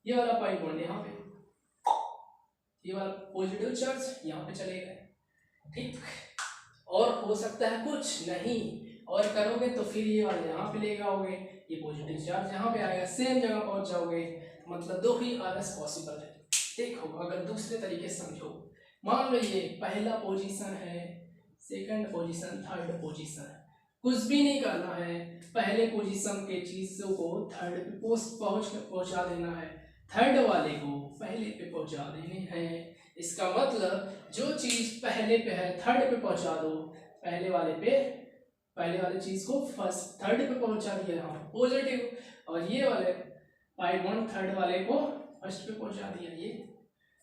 ये वाला पाई बॉन्ड यहाँ पे, ये वाला पॉजिटिव चार्ज यहाँ पे चले गए, ठीक। और हो सकता है कुछ नहीं, और करोगे तो फिर ये वाले यहाँ पे ले जाओगे, ये पॉजिटिव चार्ज यहाँ पे आएगा, सेम जगह पहुंच जाओगे, मतलब दो ही आरएस पॉसिबल है। देखो अगर दूसरे तरीके से समझो, मान लो ये पहला पोजीशन है, सेकंड पोजीशन, थर्ड पोजीशन है, कुछ भी नहीं करना है, पहले पोजीशन के चीजों को थर्ड पे पहुंचा देना है, थर्ड वाले को पहले पे पहुंचा देने हैं। इसका मतलब जो चीज पहले पे है थर्ड पे पहुंचा दो, पहले वाले चीज को फर्स्ट थर्ड पे पहुंचा दिया हम पॉजिटिव, और ये वाले पाई बॉन्ड थर्ड वाले को फर्स्ट पे पहुंचा दिया, ये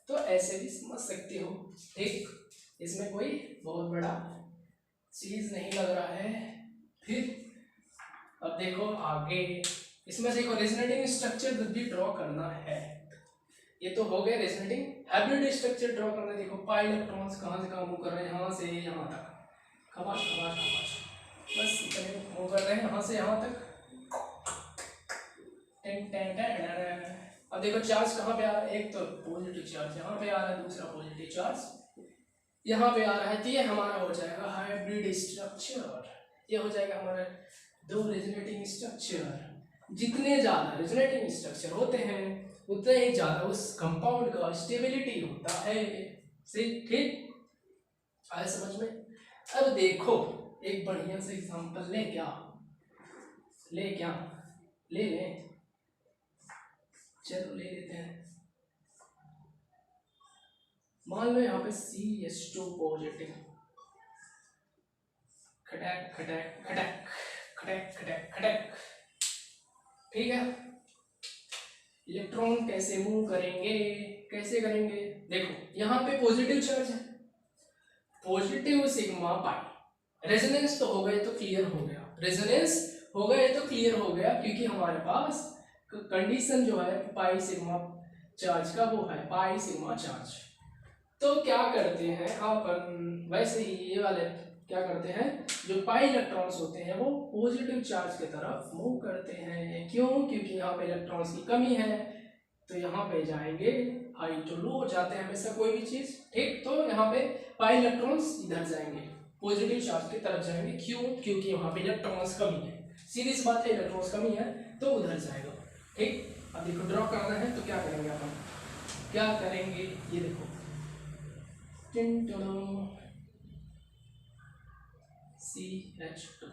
तो ऐसे भी समझ सकते हो, ठीक। इसमें कोई बहुत बड़ा चीज नहीं लग रहा है। फिर अब देखो आगे, इसमें देखो रेजोनेटिंग स्ट्रक्चर भी ड्रॉ करना है, ये तो हो गया रेजोनेटिंग, हाइब्रिड स्ट्रक्चर ड्रॉ करना है। देखो पाई इलेक्ट्रॉन्स कहाँ से कहाँ मूव कर रहे हैं, यहाँ से यहाँ तक, खबाश खबाश खबाश, बस इतने मूव कर रहे हैं यहाँ से यहाँ तक, अब देखो चार्ज कहाँ पे आ रहा है, एक तो पॉजिटिव चार्ज यहाँ पे आ रहा है, दूसरा पॉजिटिव चार्ज यहाँ पे आ रहा है। तो ये हमारा हो जाएगा हाइब्रिड स्ट्रक्चर। ये हो जाएगा हमारा दो रेजोनेटिंग स्ट्रक्चर। जितने ज़्यादा रेजोनेटिंग स्ट्रक्चर होते हैं उतने ही ज़्यादा उस कंपाउंड का स्टेबिलिटी होता है। सही, ठीक आया समझ में। अब देखो एक बढ़िया सा एग्जांपल ले लें, चलो ले लेते हैं। मान लो यहाँ पे CH2 पॉजिटिव, खटक खटक खटक खटक खटक खटक, ठीक है। इलेक्ट्रॉन कैसे मूव करेंगे, कैसे करेंगे, देखो यहाँ पे पॉजिटिव चार्ज है, पॉजिटिव सिग्मा पाई। रेजोनेंस तो हो गए तो क्लियर हो गया, रेजोनेंस हो गए तो क्लियर हो गया, क्योंकि हमारे पास कंडीशन जो है पाई सिग्मा चार्ज का वो है पाई सिग्मा चार्ज। तो क्या करते हैं अपन, वैसे ही ये वाले क्या करते हैं, जो पाई इलेक्ट्रॉन्स होते हैं वो पॉजिटिव चार्ज की तरफ मूव करते हैं। क्यों? क्योंकि यहाँ पे इलेक्ट्रॉन्स की कमी है, तो यहाँ पे जाएंगे, हाई टू लो जाते हैं हमेशा कोई भी चीज, ठीक। तो यहाँ पे पाई इलेक्ट्रॉन्स इधर जाएंगे, पॉजिटिव चार्ज की तरफ जाएंगे। क्यों? क्योंकि वहाँ पे इलेक्ट्रॉन्स कमी है, सीधी सी बात है, इलेक्ट्रॉन्स कमी है तो उधर जाएगा, ठीक। अब देखो ड्रॉ करना है तो क्या करेंगे अपन, क्या करेंगे, ये देखो CH2।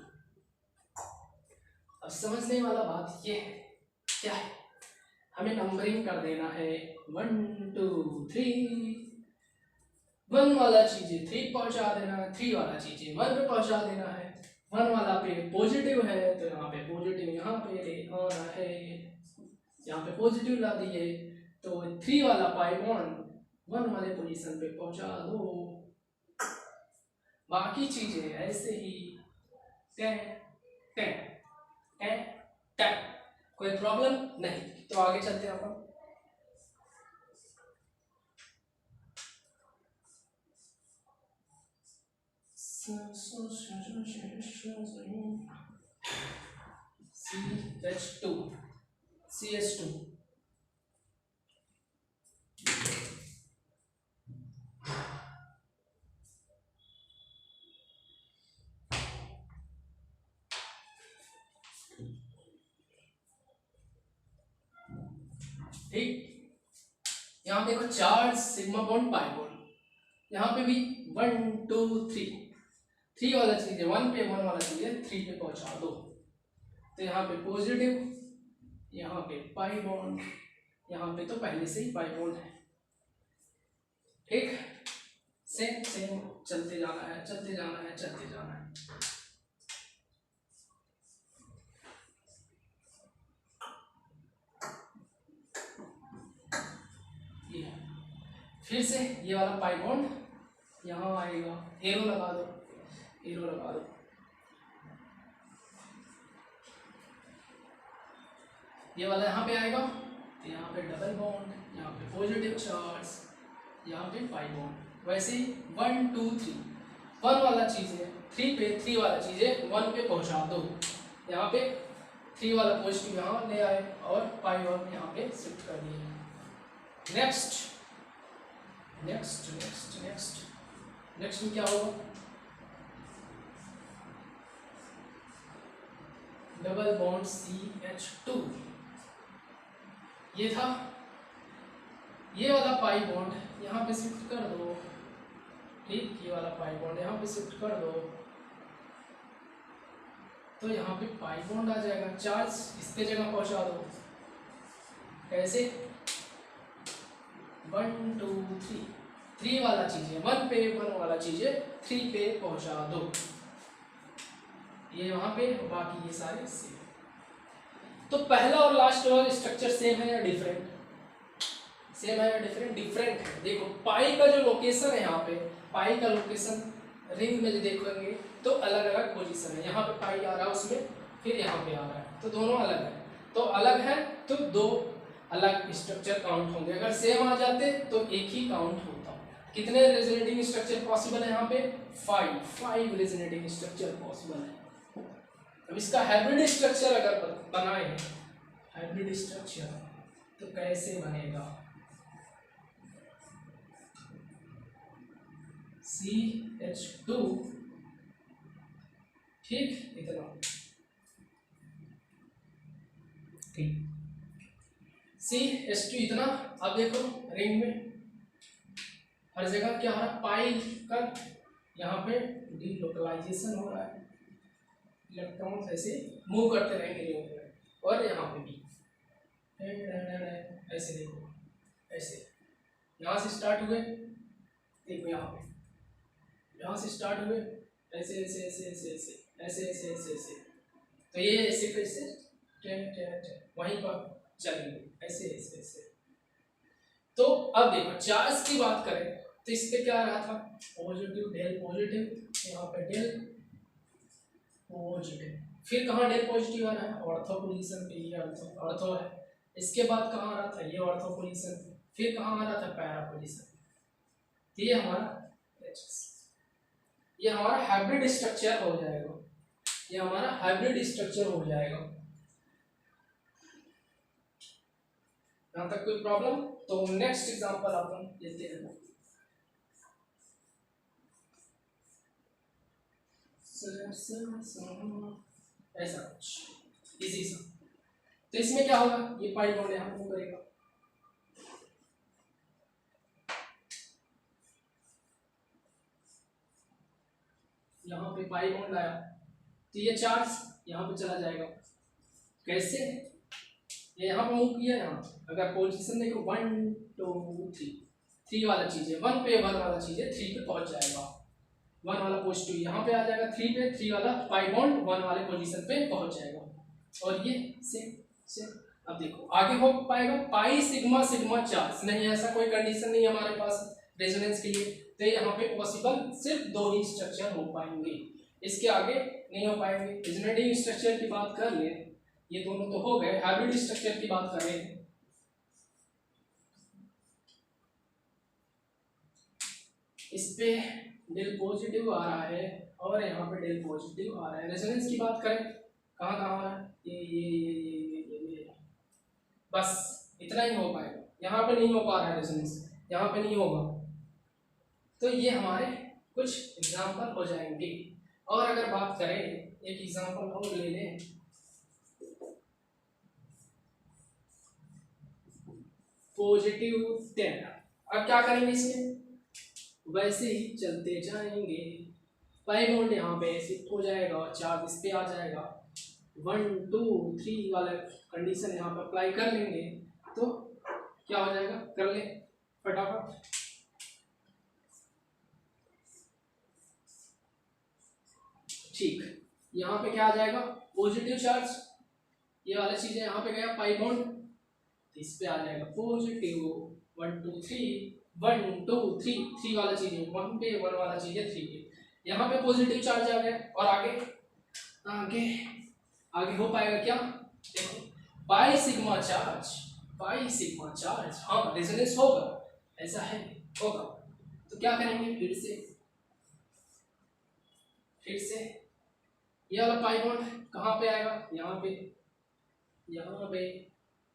अब समझने वाला बात ये है, क्या है, हमें नंबरिंग कर देना है 1 2 3। 1 वाला चीजें 3 पहुंचा देना है, 3 वाला चीजें 1 पे पहुंचा देना है। 1 वाला पे पॉजिटिव है तो यहाँ पे पॉजिटिव यहाँ पे ले आना है, यहाँ पे पॉजिटिव ला दिए तो 3 वाला पाई बॉन्ड 1 वाले पोजीशन पे पहुंचा दो। बाकी चीजें ऐसे ही टें टें टें टें, कोई प्रॉब्लम नहीं। तो आगे चलते हैं अपन, CH2 ठीक। यहाँ देखो charge sigma bond pi bond, यहाँ पे भी 1 2 3 वाला चीज है 1 पे, 1 वाला चीज है 3 पे पहुंचा दो। तो यहाँ पे पॉजिटिव, यहाँ पे पाई बॉन्ड, यहाँ पे तो पहले से ही पाई बॉन्ड है, ठीक। सेम सेम चलते जाना है, चलते जाना है, चलते जाना है। ये फिर से ये वाला पाई बॉन्ड यहाँ आएगा, एरो लगा दो, एरो लगा दो। ये वाला यहाँ पे आएगा तो यहाँ पे डबल बॉन्ड, यहाँ पे पॉजिटिव चार्ज, यहाँ पे पाई बॉन्ड। वैसे 1 2 3 1 वाला चीज है 3 पे, 3 वाला चीज है 1 पे पहुंचा दो। यहाँ पे 3 वाला पॉजिटिव यहाँ ले आए और पाई बॉन्ड यहाँ पे शिफ्ट कर दिए। Next next next next next में क्या होगा, डबल बॉन्ड CH2, ये था। ये वाला पाई बॉन्ड यहाँ पे शिफ्ट कर दो, ठीक। ये वाला पाई बॉन्ड यहाँ पे शिफ्ट कर दो तो यहाँ पे पाई बॉन्ड आ जाएगा, चार्ज इस पे जगह पहुंचा दो। कैसे, 1 2 3 वाला चीज है 1 पे, 1 वाला चीज है 3 पे पहुंचा दो। ये वहां पे, बाकी ये सारे सेम। तो पहला और लास्ट वाला स्ट्रक्चर सेम है या डिफरेंट, सेम है या डिफरेंट, डिफरेंट है। देखो पाई का जो लोकेशन है, यहाँ पे पाई का लोकेशन रिंग में जो देखेंगे तो अलग अलग पोजीशन है। यहाँ पे पाई आ रहा है उसमें, फिर यहाँ पे आ रहा है, तो दोनों अलग है। तो अलग है तो 2 अलग स्ट्रक्चर काउंट होंगे, अगर सेम आ जाते तो एक ही काउंट होता। कितने रेजोनेटिंग स्ट्रक्चर पॉसिबल है यहाँ पे, 5 रेजोनेटिंग स्ट्रक्चर पॉसिबल है। अब इसका हाइब्रिड स्ट्रक्चर अगर बनाए हाइब्रिड स्ट्रक्चर तो कैसे बनेगा, CH2, ठीक, इतना ठीक, CH2 इतना। अब देखो रिंग में हर जगह क्या हो रहा है, पाई का यहाँ पे डीलोकलाइजेशन हो रहा है, इलेक्ट्रॉन्स ऐसे मूव करते रहेंगे रिंग में, और यहाँ पे भी ऐसे देखो, ऐसे यहाँ से स्टार्ट हुए, देखो यहाँ से स्टार्ट हुए, ऐसे ऐसे ऐसे ऐसे ऐसे ऐसे ऐसे ऐसे ऐसे, तो ये ऐसे कैसे वहीं पर चलेंगे, ऐसे ऐसे ऐसे। तो अब देखो चार्ज की बात करें तो इस पे क्या आ रहा था, पॉजिटिव डेल पॉजिटिव, यहाँ पे डेल पॉजिटिव, फिर कहाँ डेल पॉजिटिव आ रहा है, ऑर्थो पोजीशन पे, ये ऑर्थो है। इसके बाद कहाँ आ रहा था, ये ऑर्थो पोजीशन, फिर कहाँ आ रहा था, पैरा पोजीशन। ये हमारा हाइब्रिड स्ट्रक्चर हो जाएगा, ये हमारा हाइब्रिड स्ट्रक्चर हो जाएगा। यहाँ तक कोई प्रॉब्लम? तो नेक्स्ट एग्जांपल अपन लेते हैं, ऐसा कुछ इजी सा। तो इसमें क्या होगा, ये पाई बॉन्ड यहाँ मूव करेगा, यहाँ पे पाई बॉन्ड आया, तो ये चार्ज यहाँ पे चला जाएगा, कैसे, ये यहाँ पे मूव किया, यहाँ अगर पोजीशन देखो 1 2 3 वाला चीज है, 1 पे 1 वाला चीज है, 3 पे पहुंच जाएगा, 1 वाला पॉजिटिव यहाँ पे आ जाएगा, 3 पे 3 वाला पाई बॉन्ड 1 वाले पोजीशन पे पहुंच जाएगा, और ये सेम। अब देखो आगे हो पाएगा, पाई सिग्मा सिग्मा चार्ज नहीं, ऐसा कोई कंडीशन नहीं हमारे पास रेजोनेंस के लिए, तो यहाँ पे पॉसिबल सिर्फ 2 ही स्ट्रक्चर हो पाएंगे, इसके आगे नहीं हो पाएंगे। रेजोनेटिंग स्ट्रक्चर की बात कर ले, ये दोनों तो हो गए, हाइब्रिड स्ट्रक्चर की बात करें, इस पे डेल पॉजिटिव आ रहा है और यहाँ पे डेल पॉजिटिव आ रहा है। रेजोनेंस की बात करें, कहाँ कहाँ आ रहा है, ये बस इतना ही हो पाएगा, यहाँ पे नहीं हो पा रहा है रेजोनेंस, यहाँ पे नहीं होगा। तो ये हमारे कुछ एग्जाम्पल हो जाएंगे। और अगर बात करें, एक एग्जाम्पल और ले लें, पॉजिटिव 10। अब क्या करेंगे, इसमें वैसे ही चलते जाएंगे, पाई बॉन्ड यहाँ पे शिफ्ट हो जाएगा, चार्ज इस पे आ जाएगा, 1 2 3 वाला कंडीशन यहाँ पर अप्लाई कर लेंगे, तो क्या हो जाएगा, कर ले फटाफट। ठीक, यहाँ पे क्या आ जाएगा, पॉजिटिव चार्ज, ये वाला चीज है, यहाँ पे गया पाई बॉन्ड, इस पे आ जाएगा पॉजिटिव 1 2 3 1 2 3 3 वाला चीज है, 1 पे 1 वाला चीज है 3 पे, यहाँ पे पॉजिटिव चार्ज आ गया, और आगे आगे आगे हो पाएगा क्या, देखो पाई सिग्मा चार्ज, हाँ रेजोनेंस होगा, ऐसा है, होगा। तो क्या करेंगे, फिर से ये वाला पाई बॉन्ड कहाँ पे आएगा, यहाँ पे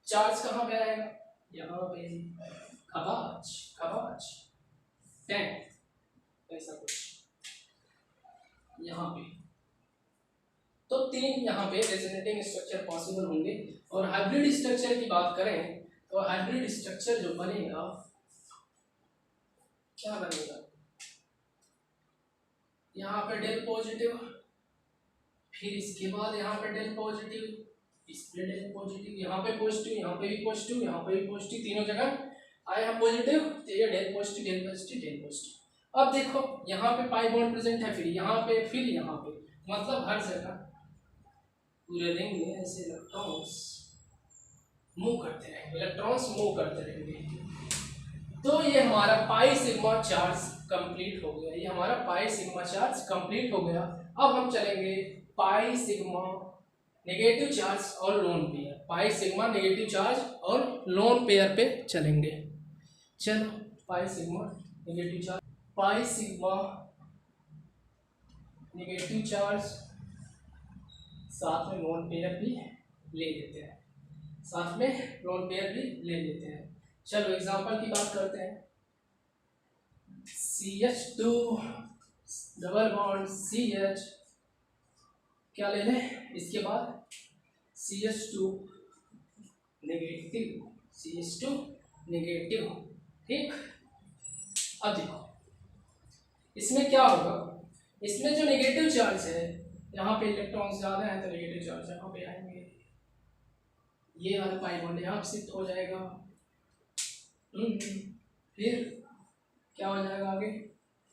चार्ज कहाँ पे आएगा, यहाँ पे खबाज 10, ऐसा कुछ यहाँ पे। तो 3 यहाँ पे रेजोनेटिंग स्ट्रक्चर पॉसिबल होंगे। और हाइब्रिड स्ट्रक्चर की बात करें तो हाइब्रिड स्ट्रक्चर जो बनेगा, क्या बनेगा, यहाँ पे डेल पॉजिटिव, फिर इसके बाद यहाँ पे डेल पॉजिटिव, इस पे डेल पॉजिटिव, यहाँ पे पॉजिटिव, यहाँ पे भी पॉजिटिव, यहाँ पे भी पॉजिटिव, तीनों जगह आया पॉजिटिव, तो ये डेल पॉजिटिव। अब देखो यहाँ पे पाई बॉन्ड प्रेजेंट है, फिर यहाँ पे, मतलब हर जगह पूरे रिंग में ऐसे इलेक्ट्रॉन्स मूव करते रहेंगे, तो ये हमारा पाई सिग्मा चार्ज कंप्लीट हो गया, अब हम चलेंगे पाई सिग्मा नेगेटिव चार्ज और lone pair, pi sigma negative charge और लोन पेयर पे चलेंगे। चलो पाई सिग्मा नेगेटिव चार्ज साथ में लोन पेयर भी ले लेते हैं। साथ में लोन पेयर भी ले लेते हैं। चलो एग्जांपल की बात करते हैं। CH2 डबल बॉन्ड CH, क्या ले लें इसके बाद CH2 नेगेटिव, CH2 नेगेटिव। ठीक, अब देखो इसमें क्या होगा, इसमें जो नेगेटिव चार्ज है, यहाँ पे इलेक्ट्रॉन्स ज़्यादा है तो नेगेटिव चार्ज यहाँ पे आएंगे, ये वाला पाई बॉन्ड यहाँ शिफ्ट हो जाएगा। फिर क्या हो जाएगा आगे,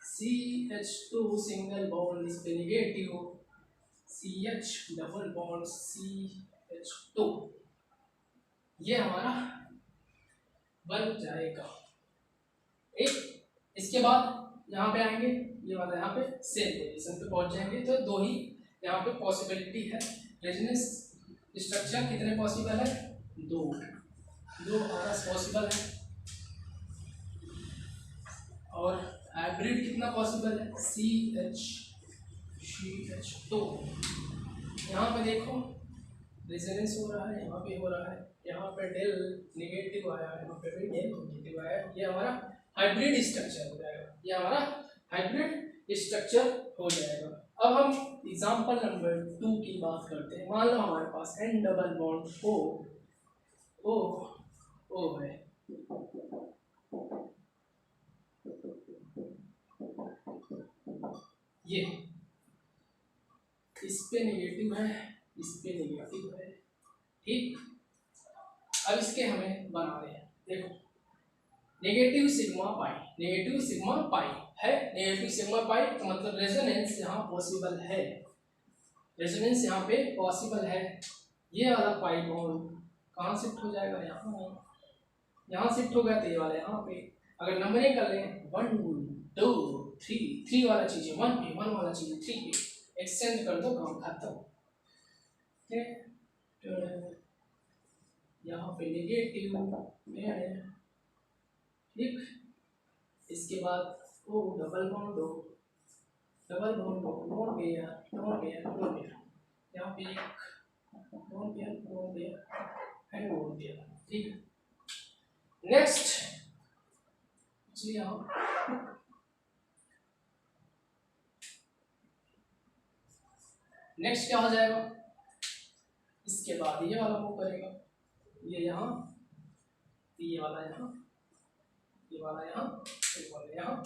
CH2 सिंगल बॉन्ड इस पे negative, CH double bond CH2, ये हमारा बन जाएगा। एक इसके बाद यहाँ पे आएंगे, ये वाला यहाँ पे सेम पोजीशन पे पहुंच जाएंगे। तो दो ही यहाँ पे पॉसिबिलिटी है। रेजोनेंस स्ट्रक्चर कितने पॉसिबल है, दो हमारा पॉसिबल है। और हाइब्रिड कितना पॉसिबल है, CH2। यहाँ पे देखो रेजोनेंस हो रहा है, यहाँ पे हो रहा है, यहाँ पे डेल नेगेटिव आया, यहाँ पे भी डेल पॉजिटिव आया, ये हमारा हाइब्रिड स्ट्रक्चर हो जाएगा, ये हमारा हाइब्रिड स्ट्रक्चर हो जाएगा। अब हम एग्जांपल नंबर 2 की बात करते हैं। मान लो हमारे पास N डबल बॉन्ड O है, ये इस पे नेगेटिव है, इस पे नेगेटिव है। ठीक, अब इसके हमें बना रहे हैं। देखो negative sigma pi, negative sigma pi है, नेगेटिव सिग्मा पाई तो मतलब रेजोनेंस यहाँ पॉसिबल है, रेजोनेंस यहाँ पे पॉसिबल है। ये वाला पाई बॉन्ड कहाँ शिफ्ट हो जाएगा, यहाँ शिफ्ट हो गया, तो ये वाला यहाँ पे। अगर नंबरिंग कर लें 1 2 3 वाला चीज़ 1 पे, 1 वाला चीज़ 3 पे, एक्सचेंज कर दो, काम खत्म। यहाँ पे नेगेटिव है, ठीक। इसके बाद O double bond O, double bond O, non pair, non pair, non pair, यहाँ पे एक non pair, non pair and non pair. ठीक है, नेक्स्ट जी हाँ, नेक्स्ट क्या हो जाएगा, इसके बाद ये वाला मूव करेगा, ये यहाँ, ये वाला यहाँ, ये वाला यहाँ, ये वाला यहाँ।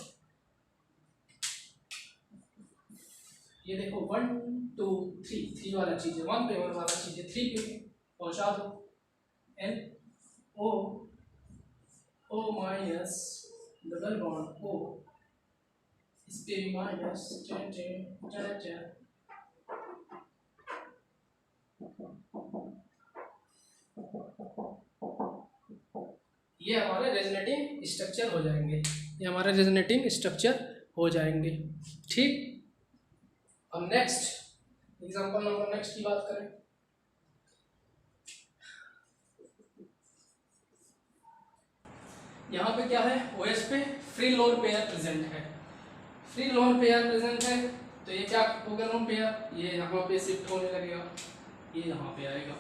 ये देखो 1 2 3 वाला चीज है 1 पे, 1 वाला चीज है 3 पे, पहुंचा दो। N O minus double bond O, इस पे भी माइनस 10 ये हमारे रेजोनेटिंग स्ट्रक्चर हो जाएंगे, ये हमारे रेजोनेटिंग स्ट्रक्चर हो जाएंगे। ठीक, अब नेक्स्ट एग्जांपल नंबर नेक्स्ट की बात करें। यहाँ पे क्या है, OH पे फ्री लोन पेयर प्रेजेंट है, फ्री लोन पेयर प्रेजेंट है, तो ये क्या होगा, लोन पेयर ये यहाँ पे शिफ्ट होने लगेगा, ये यहाँ पे आएगा।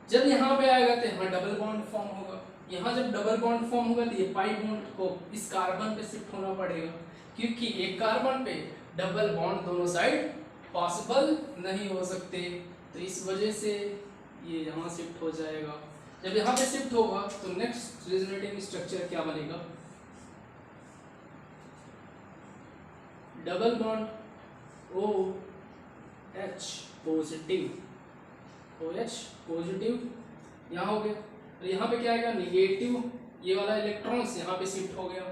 जब यहाँ पे आएगा तो यहाँ डबल बॉन्ड फॉर्म होगा, यहाँ जब डबल बॉन्ड फॉर्म होगा तो ये पाई बॉन्ड को इस कार्बन पे शिफ्ट होना पड़ेगा, क्योंकि एक कार्बन पे डबल बॉन्ड दोनों साइड पॉसिबल नहीं हो सकते, तो इस वजह से ये यहाँ शिफ्ट हो जाएगा। जब यहाँ पे शिफ्ट होगा तो नेक्स्ट रेजोनेटिंग स्ट्रक्चर क्या बनेगा, double bond OH positive, OH positive यहाँ हो गया, और यहाँ पे क्या आएगा, नेगेटिव, ये वाला इलेक्ट्रॉन्स यहाँ पे शिफ्ट हो गया,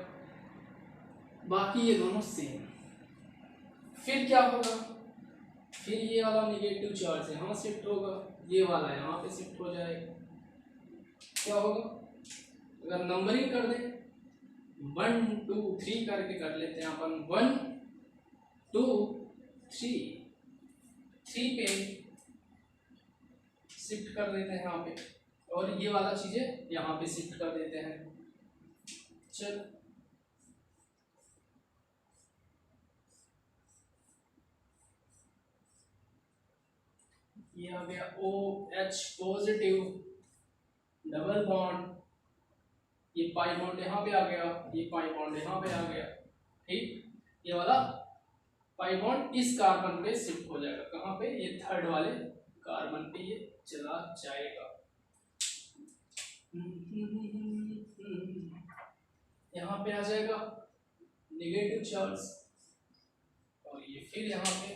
बाकी ये दोनों सेम। फिर क्या होगा, फिर ये वाला नेगेटिव चार्ज यहाँ शिफ्ट होगा, ये वाला यहाँ पे शिफ्ट हो जाएगा। क्या होगा, अगर नंबरिंग कर दें 1 2 3 करके कर लेते हैं अपन, 1 2 3 पे शिफ्ट कर देते हैं यहाँ पे, और ये वाला चीजें यहाँ पे शिफ्ट कर देते हैं। चल ये आ गया OH पॉजिटिव, डबल बॉन्ड, ये पाई बॉन्ड यहाँ पे आ गया, ये पाई बॉन्ड यहाँ पे आ गया, ठीक। ये वाला पाई बॉन्ड इस कार्बन पे शिफ्ट हो जाएगा, कहाँ पे, ये थर्ड वाले कार्बन पे ये चला जाएगा। यहाँ पे आ जाएगा नेगेटिव चार्ज, और ये फिर यहाँ पे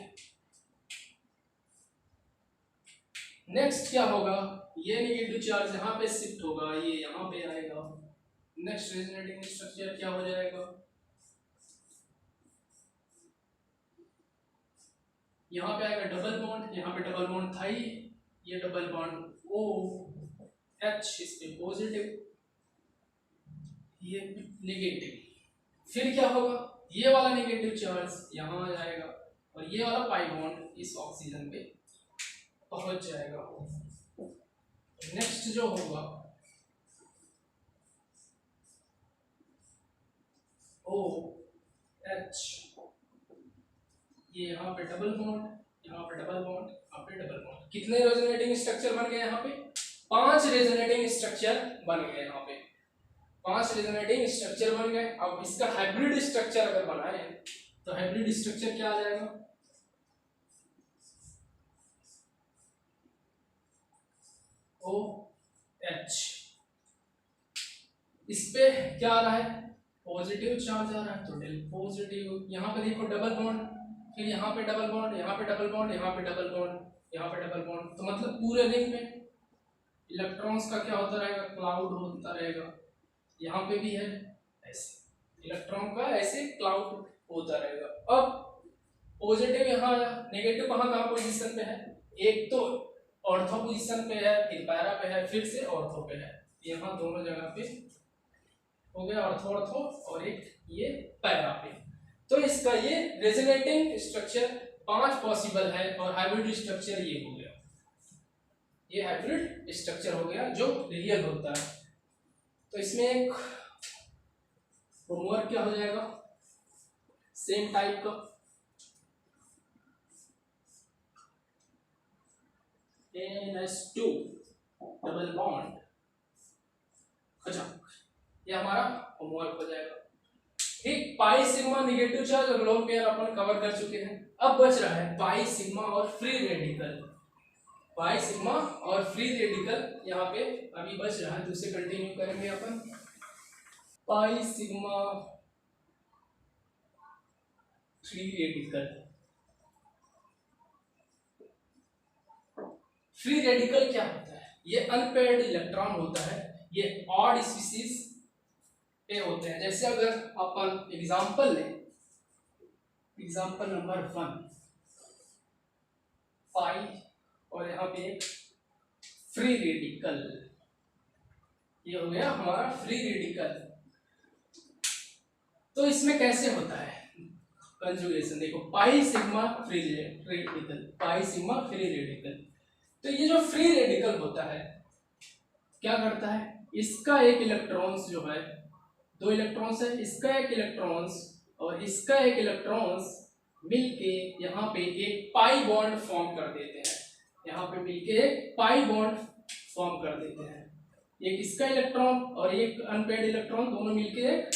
नेक्स्ट क्या होगा, ये नेगेटिव चार्ज यहाँ पे शिफ्ट होगा, ये यहाँ पे आएगा। नेक्स्ट रेजोनेटिंग स्ट्रक्चर क्या हो जाएगा, यहाँ पे आएगा डबल बॉन्ड, यहाँ पे डबल बॉन्ड था ही, ये डबल बॉन्ड O H इस पे पॉजिटिव, ये नेगेटिव। फिर क्या होगा, ये वाला नेगेटिव चार्ज यहाँ आ जाएगा, और ये वाला पाई बॉन्ड इस ऑक्सीजन पे पहुंच जाएगा। नेक्स्ट जो होगा OH, ये यहाँ पे डबल बॉन्ड, यहाँ पे डबल बॉन्ड, यहाँ पे डबल बॉन्ड। कितने रेजोनेटिंग स्ट्रक्चर बन गए यहाँ पे, 5 रेजोनेटिंग स्ट्रक्चर बन गए यहाँ पे, 5 रेजोनेटिंग स्ट्रक्चर बन गए। अब इसका हाइब्रिड स्ट्रक्चर अगर बनाए तो हाइब्रिड स्ट्रक्चर क्या आ जाएगा, OH, इस पे क्या आ रहा है, पॉजिटिव चार्ज आ रहा है, तो डेल पॉजिटिव। यहाँ पे देखो डबल बॉन्ड, फिर यहाँ पे डबल बॉन्ड, यहाँ पे डबल बॉन्ड, यहाँ पे डबल बॉन्ड, यहाँ पे डबल बॉन्ड, तो मतलब पूरे रिंग में इलेक्ट्रॉन्स का क्या होता रहेगा, क्लाउड होता रहेगा। यहाँ पे भी है ऐसे, इलेक्ट्रॉन का ऐसे क्लाउड होता रहेगा। अब पॉजिटिव यहाँ आया, नेगेटिव कहाँ पोजीशन पे है, एक तो ऑर्थो पोजीशन पे है, फिर पैरा पे है, फिर से ऑर्थो पे है, यहाँ दोनों जगह पे हो गया ऑर्थो ऑर्थो, और एक ये पैरा पे। तो इसका ये रेजोनेटिंग स्ट्रक्चर 5 पॉसिबल है, और हाइब्रिड स्ट्रक्चर ये हो गया, ये हाइब्रिड स्ट्रक्चर हो गया जो रियल होता है। तो इसमें एक होमवर्क क्या हो जाएगा, सेम टाइप का, NH2 डबल बॉन्ड, अच्छा ये हमारा होमवर्क हो जाएगा। ठीक, पाई सिग्मा नेगेटिव चार्ज और लोन पेयर अपन कवर कर चुके हैं। अब बच रहा है पाई सिग्मा और फ्री रेडिकल, पाई सिग्मा और फ्री रेडिकल यहाँ पे अभी बच रहा है, तो उसे कंटिन्यू करेंगे अपन। Pi sigma free radical, free radical क्या होता है, ये अनपेयर्ड इलेक्ट्रॉन होता है, ये ऑड स्पीशीज पे होते हैं। जैसे अगर अपन एग्जांपल लें, एग्जांपल नंबर 1 पाई, और यहाँ पे फ्री रेडिकल, ये हो गया हमारा फ्री रेडिकल। तो इसमें कैसे होता है कंजुगेशन, देखो पाई सिग्मा फ्री रेडिकल, पाई सिग्मा फ्री रेडिकल। तो ये जो फ्री रेडिकल होता है क्या करता है, इसका एक इलेक्ट्रॉन्स जो है, 2 इलेक्ट्रॉन्स है, इसका एक इलेक्ट्रॉन्स और इसका एक इलेक्ट्रॉन्स मिलके यहाँ पे एक पाई बॉन्ड फॉर्म कर देते हैं, यहाँ पे मिलके एक पाई बॉन्ड फॉर्म कर देते हैं। एक इसका इलेक्ट्रॉन और एक अनपेयर्ड इलेक्ट्रॉन दोनों मिलके एक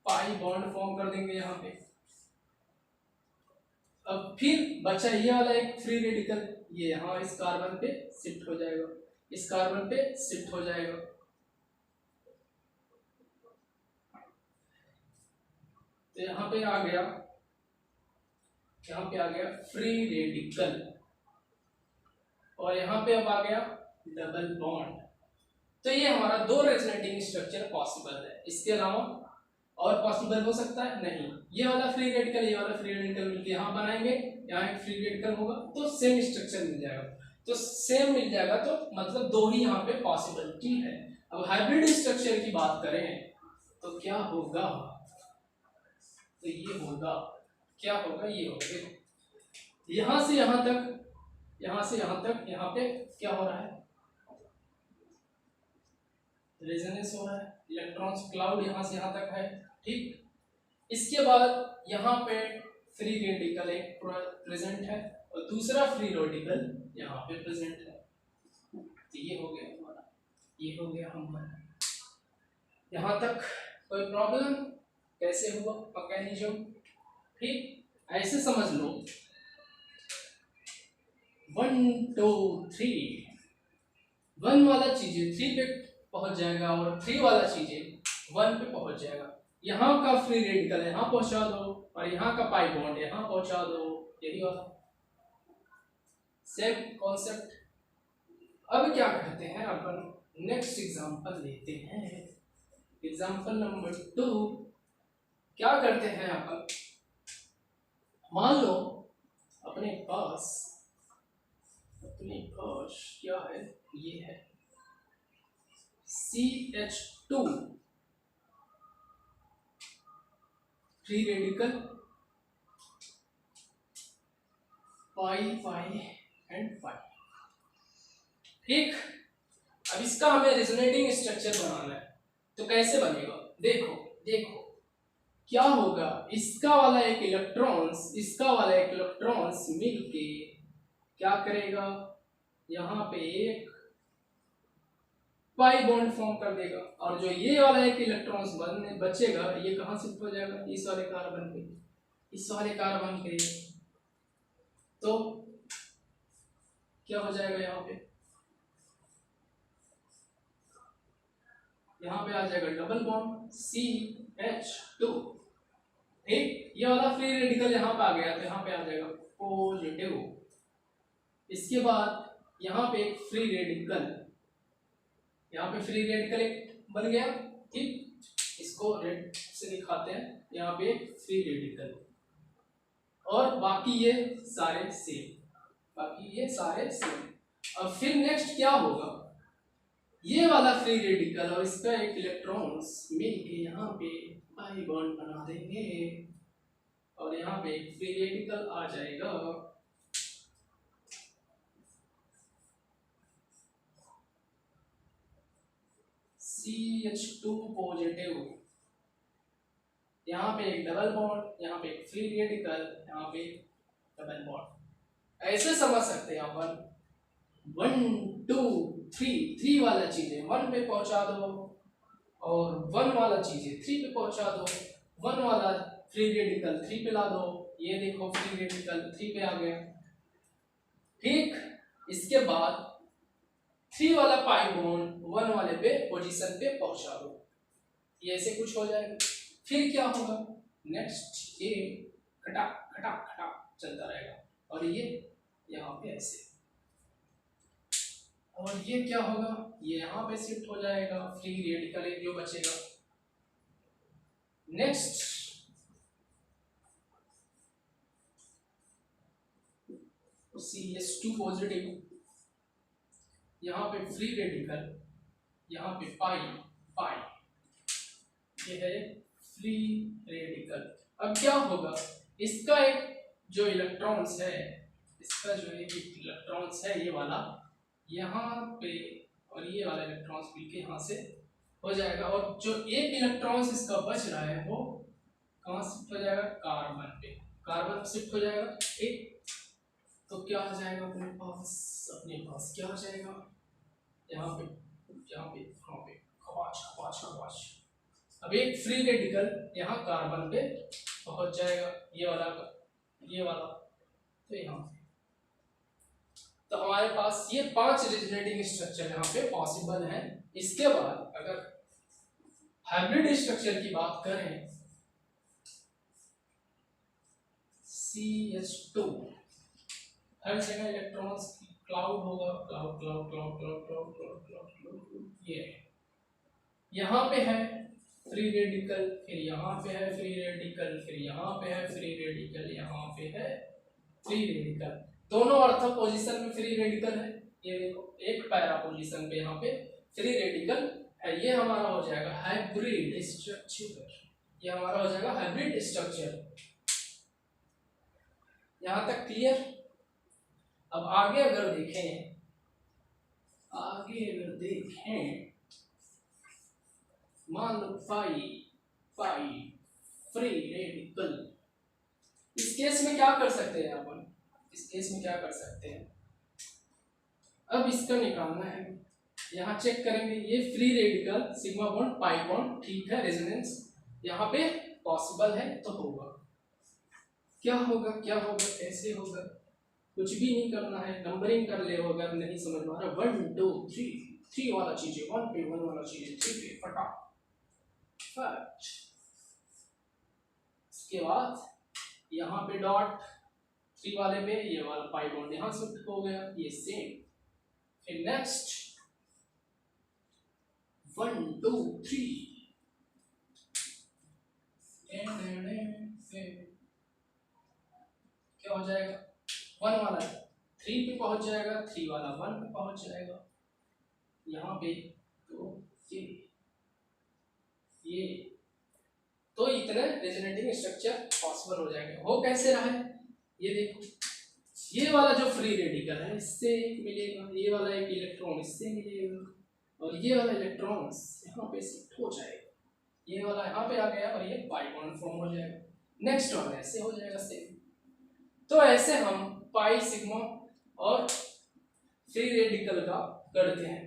पाई बॉन्ड फॉर्म कर देंगे यहाँ पे। अब फिर बचा ये वाला एक फ्री रेडिकल, ये यहाँ इस कार्बन पे शिफ्ट हो जाएगा, इस कार्बन पे शिफ्ट हो जाएगा। तो यहाँ पे आ गया, यहाँ पे आ गया फ्री रेडिकल, और यहाँ पे अब आ गया डबल बॉन्ड। तो ये हमारा 2 रेजोनेटिंग स्ट्रक्चर पॉसिबल है, इसके अलावा और पॉसिबल हो सकता है नहीं। ये वाला फ्री रेडिकल, ये वाला फ्री रेडिकल मिलकर यहाँ बनाएंगे, यहाँ एक फ्री रेडिकल होगा तो सेम स्ट्रक्चर मिल जाएगा, तो सेम मिल जाएगा, तो मतलब 2 ही यहाँ पे पॉसिबिलिटी है। अब हाइब्रिड स्ट्रक्चर की बात करें तो क्या होगा, तो ये होगा, क्या होगा, ये होगा यहाँ से यहाँ तक, यहाँ से यहाँ तक, यहाँ पे क्या हो रहा है, रेजोनेंस हो रहा है, इलेक्ट्रॉन्स क्लाउड यहाँ से यहाँ तक है, ठीक। इसके बाद यहाँ पे फ्री रेडिकल एक प्रेजेंट है और दूसरा फ्री रेडिकल यहाँ पे प्रेजेंट है, तो ये हो गया हमारा। ये हो गया हमारा। यहाँ तक कोई प्रॉब्लम? कैसे हुआ मैकेनिज्म? ठीक, ऐसे समझ लो 1 2 3, 1 वाला चीजें 3 पे पहुंच जाएगा और 3 वाला चीजें 1 पे पहुंच जाएगा। यहाँ का फ्री रेडिकल यहाँ पहुंचा दो और यहाँ का पाई बॉन्ड यहाँ पहुंचा दो, यही वाला सेम कॉन्सेप्ट। अब क्या कहते हैं अपन, नेक्स्ट एग्जांपल लेते हैं, एग्जांपल नंबर 2। क्या करते हैं अपन, मान लो अपने पास क्या है, ये है CH2 free radical pi pi and pi. ठीक, अब इसका हमें रेजोनेटिंग स्ट्रक्चर बनाना है, तो कैसे बनेगा? देखो देखो क्या होगा, इसका वाला एक इलेक्ट्रॉन्स इसका वाला एक इलेक्ट्रॉन्स मिलके क्या करेगा, यहाँ पे एक पाई बॉन्ड फॉर्म कर देगा और जो ये वाला एक इलेक्ट्रॉन्स बचेगा ये कहाँ शिफ्ट हो जाएगा, इस वाले कार्बन पे, इस वाले कार्बन पे। तो क्या हो जाएगा, यहाँ पे आ जाएगा डबल बॉन्ड CH2। ठीक, ये वाला फ्री रेडिकल यहाँ पे आ गया तो यहाँ पे आ जाएगा पॉजिटिव। इसके बाद यहाँ पे एक फ्री रेडिकल, यहाँ पे फ्री रेडिकल एक बन गया। ठीक, इसको रेड से दिखाते हैं, यहाँ पे एक फ्री रेडिकल और बाकी ये सारे सेम। अब फिर नेक्स्ट क्या होगा, ये वाला फ्री रेडिकल और इसका एक इलेक्ट्रॉन्स मिलके यहाँ पे पाई बॉन्ड बना देंगे और यहाँ पे एक फ्री रेडिकल आ जाएगा। CH2 पॉजिटिव, यहाँ पे एक डबल बॉन्ड, यहाँ पे एक फ्री रेडिकल, यहाँ पे डबल बॉन्ड। ऐसे समझ सकते हैं अपन 1 2 3 वाला चीजें 1 पे पहुंचा दो और 1 वाला चीजें 3 पे पहुंचा दो, 1 वाला फ्री रेडिकल 3 पे ला दो, ये देखो फ्री रेडिकल 3 पे आ गया। ठीक, इसके बाद 3 वाला पाई बॉन्ड 1 वाले पे पोजीशन पे पहुंचा दो, ये ऐसे कुछ हो जाएगा। फिर क्या होगा, नेक्स्ट ये खटा खटा खटा चलता रहेगा और ये यहाँ पे ऐसे, और ये क्या होगा, ये यहाँ पे शिफ्ट हो जाएगा, फ्री रेडिकल एक जो बचेगा। नेक्स्ट CH2 पॉजिटिव, यहाँ पे फ्री रेडिकल, यहाँ पे पाई पाई, ये है फ्री रेडिकल। अब क्या होगा, इसका एक जो इलेक्ट्रॉन्स है, इसका जो एक इलेक्ट्रॉन्स है ये वाला यहाँ पे और ये वाला इलेक्ट्रॉन्स मिलके यहाँ से हो जाएगा और जो एक इलेक्ट्रॉन्स इसका बच रहा है वो कहाँ शिफ्ट हो जाएगा, कार्बन पे, कार्बन शिफ्ट हो जाएगा। एक तो क्या आ जाएगा अपने पास क्या आ जाएगा, यहाँ पे खपाच खपाच खपाच। अब एक फ्री रेडिकल यहाँ कार्बन पे पहुंच जाएगा, ये वाला तो यहाँ पे। तो हमारे पास ये 5 रेजोनेटिंग स्ट्रक्चर यहाँ पे पॉसिबल हैं। इसके बाद अगर हाइब्रिड स्ट्रक्चर की बात करें, CH2 हर जगह इलेक्ट्रॉन्स क्लाउड होगा, cloud cloud cloud cloud cloud cloud cloud cloud, ये यहाँ पे है फ्री रेडिकल, फिर यहाँ पे है फ्री रेडिकल, फिर यहाँ पे है फ्री रेडिकल, यहाँ पे है फ्री रेडिकल, दोनों ऑर्थो पोजीशन में फ्री रेडिकल है। ये देखो एक पैरा पोजीशन पे यहाँ पे फ्री रेडिकल है। ये हमारा हो जाएगा हाइब्रिड स्ट्रक्चर, ये हमारा हो जाएगा हाइब्रिड स्ट्रक्चर। यहाँ तक क्लियर? अब आगे अगर देखें मान लो पाई फ्री रेडिकल, इस केस में क्या कर सकते हैं अब इसका निकालना है। यहाँ चेक करेंगे, ये free radical sigma bond pi bond, ठीक है, रेजोनेंस यहाँ पे पॉसिबल है तो होगा। क्या होगा क्या होगा कैसे होगा, कुछ भी नहीं करना है, नंबरिंग कर ले अगर नहीं समझ में आ रहा। 1 2 3, 3 वाला चीजें 1 पे, 1 वाला चीजें 3 पे, फटाफट। इसके बाद यहाँ पे डॉट 3 वाले पे ये वाला पाई बॉन्ड यहाँ शिफ्ट हो गया, ये सेम। फिर नेक्स्ट 1 2 3 क्या हो जाएगा, 1 वाला 3 पे पहुंच जाएगा, 3 वाला 1 पे पहुंच जाएगा, यहाँ पे तो ये तो इतने रेजोनेटिंग स्ट्रक्चर पॉसिबल हो जाएंगे। हो कैसे रहा है, ये देखो, ये वाला जो फ्री रेडिकल है इससे एक मिलेगा, ये वाला एक इलेक्ट्रॉन इससे मिलेगा, और ये वाला इलेक्ट्रॉन यहाँ पे शिफ्ट हो जाएगा, ये वाला यहाँ पे आ गया और ये पाई बॉन्ड फॉर्म हो जाएगा। नेक्स्ट वाला ऐसे हो जाएगा सेम। तो ऐसे हम पाई सिग्मा और फ्री रेडिकल का करते हैं।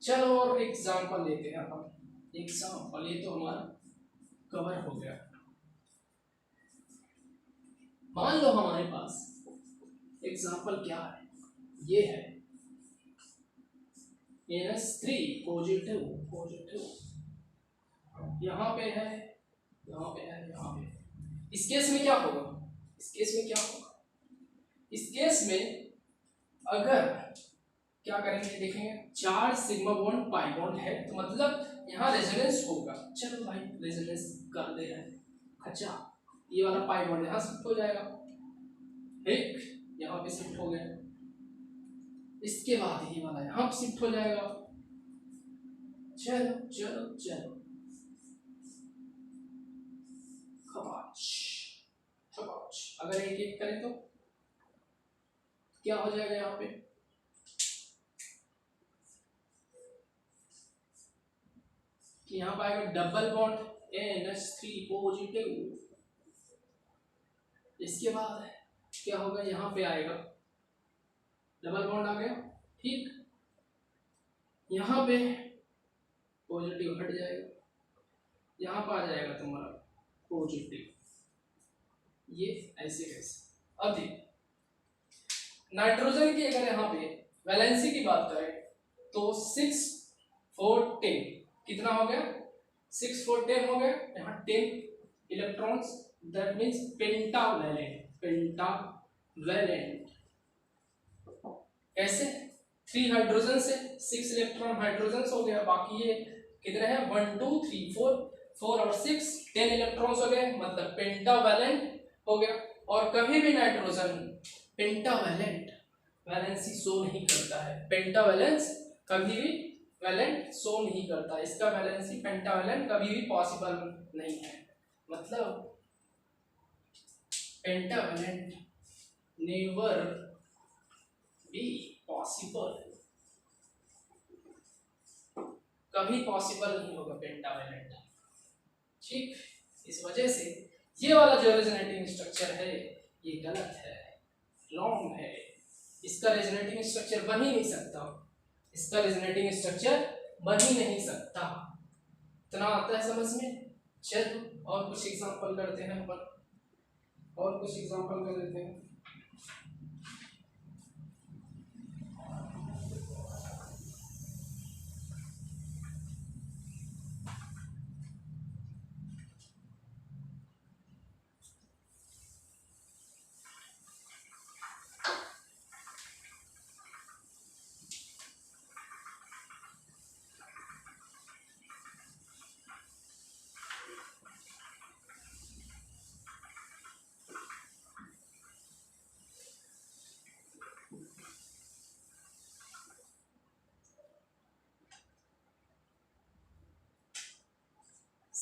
चलो और एग्जांपल लेते हैं हम। एग्जांपल, ये तो हमारा कवर हो गया। मान लो हमारे पास एग्जांपल क्या है, ये है -3 पॉजिटिव यहाँ पे है, यहाँ पे है, यहाँ पे। इस केस में क्या होगा, इस केस में क्या होगा, इस केस में अगर क्या करेंगे देखेंगे, 4 सिग्मा बॉन्ड पाई बॉन्ड है तो मतलब यहाँ रेजोनेंस होगा। चलो भाई रेजोनेंस कर दे रहे हैं, अच्छा ये वाला पाई बॉन्ड यहाँ शिफ्ट हो जाएगा, एक यहाँ पे शिफ्ट हो गया, इसके बाद ये वाला यहाँ पे शिफ्ट हो जाएगा। चलो चलो चलो अगर एक एक करें तो क्या हो जाएगा, यहाँ पे यहाँ पे आएगा डबल बॉन्ड NH3 पॉजिटिव। इसके बाद क्या होगा, यहाँ पे आएगा डबल बॉन्ड आ गया, ठीक, यहाँ पे पॉजिटिव हट जाएगा, यहाँ पे आ जाएगा तुम्हारा पॉजिटिव, ये ऐसे कैसे। अब देखिए नाइट्रोजन की अगर यहाँ पे वैलेंसी की बात करें तो 6 4 10 कितना हो गया, 6 4 10 हो गया, यहाँ 10 इलेक्ट्रॉन्स, दैट मींस पेंटावैलेंट। कैसे, 3 हाइड्रोजन से 6 इलेक्ट्रॉन हाइड्रोजन हो गया, बाकी ये कितने हैं 1 2 3 4 और 6 10 इलेक्ट्रॉन्स हो गए, मतलब पेंटावैलेंट हो गया। और कभी भी नाइट्रोजन पेंटावैलेंट वैलेंसी शो नहीं करता है, पेंटावैलेंस कभी भी वैलेंट शो नहीं करता, इसका वैलेंसी पेंटावैलेंट कभी भी पॉसिबल नहीं है, मतलब पेंटावैलेंट नेवर बी पॉसिबल, कभी पॉसिबल नहीं होगा पेंटावैलेंट, ठीक। इस वजह से ये वाला जो रेजोनेटिंग स्ट्रक्चर है ये गलत है, रॉन्ग है, इसका रेजोनेटिंग स्ट्रक्चर बन ही नहीं सकता, इसका रेजोनेटिंग स्ट्रक्चर बन ही नहीं सकता। इतना आता है समझ में। चलो और कुछ एग्जांपल करते हैं अपन, और कुछ एग्जांपल कर देते हैं।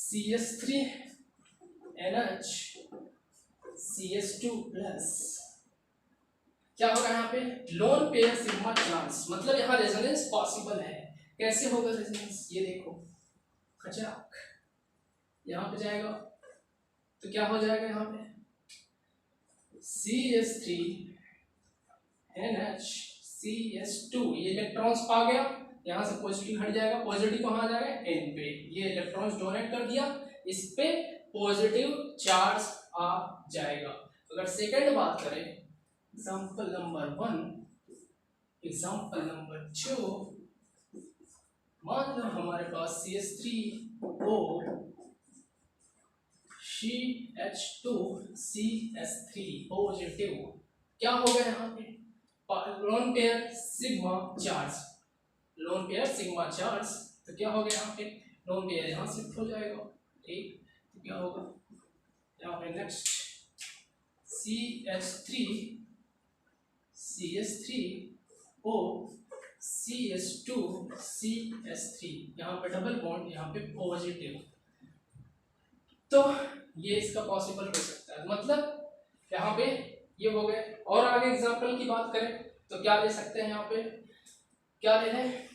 CH3NH CH2 प्लस क्या होगा यहाँ पे, लोन पेयर सिग्मा ट्रांस, मतलब यहाँ रेजोनेंस पॉसिबल है। कैसे होगा रेजोनेंस, ये देखो, खचाक यहाँ पे जाएगा तो क्या हो जाएगा, यहाँ पे CH3NH CH2 ये इलेक्ट्रॉन्स पा गया, यहाँ से पॉजिटिव हट जाएगा, पॉजिटिव कहाँ आ जाएगा N पे, ये इलेक्ट्रॉन्स डोनेट कर दिया, इस पे पॉजिटिव चार्ज आ जाएगा। अगर सेकंड बात करें एग्जांपल नंबर 1, एग्जांपल नंबर 2, मान लो हमारे पास CH3O CH2 CH3 पॉजिटिव, क्या हो गया यहाँ पे lone pair sigma charge, lone pair sigma charge, तो क्या हो गया यहाँ पे लोन पेयर यहाँ शिफ्ट हो जाएगा, ठीक, तो क्या होगा यहाँ पे नेक्स्ट CH3O CH2 CH3, यहाँ पे डबल बॉन्ड, यहाँ पे पॉजिटिव, तो ये इसका पॉसिबल हो सकता है, मतलब यहाँ पे ये हो गए। और आगे एग्जांपल की बात करें तो क्या ले सकते हैं, यहाँ पे क्या ले लें,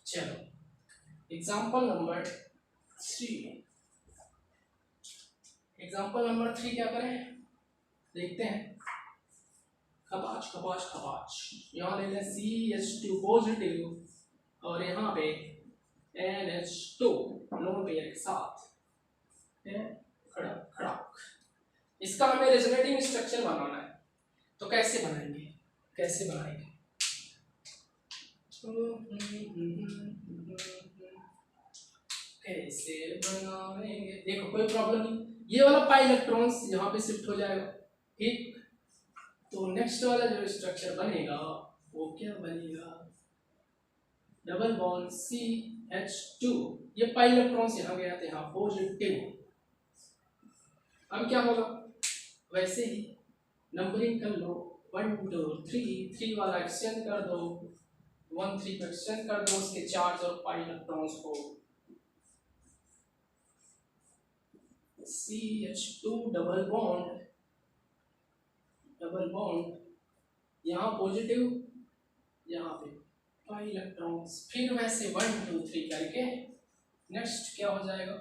चलो एग्जांपल नंबर 3, एग्जांपल नंबर 3 क्या करें देखते हैं, खपाच खपाच खपाच, यहाँ ले लें CH2 पॉजिटिव और यहाँ पे NH2 लोन पेयर के साथ खड़क खड़क, इसका हमें रेजोनेटिंग स्ट्रक्चर बनाना है, तो कैसे बनाएंगे, कैसे बनाएंगे, कैसे बनाएंगे, देखो कोई प्रॉब्लम नहीं, ये वाला पाई इलेक्ट्रॉन्स यहाँ पे शिफ्ट हो जाएगा, ठीक, तो नेक्स्ट वाला जो स्ट्रक्चर बनेगा वो क्या बनेगा, डबल बॉन्ड CH2, ये पाई इलेक्ट्रॉन्स यहाँ गया था, यहाँ पॉजिटिव, अब क्या होगा वैसे ही नंबरिंग कर लो 1 2 3, 3 वाला एक्सचेंज कर दो, 1 3 को एक्सचेंज कर दो उसके चार्ज और पाई इलेक्ट्रॉन्स को, CH2 डबल बॉन्ड यहाँ पॉजिटिव, यहाँ पे पाई इलेक्ट्रॉन्स, फिर वैसे 1 2 3 करके नेक्स्ट क्या हो जाएगा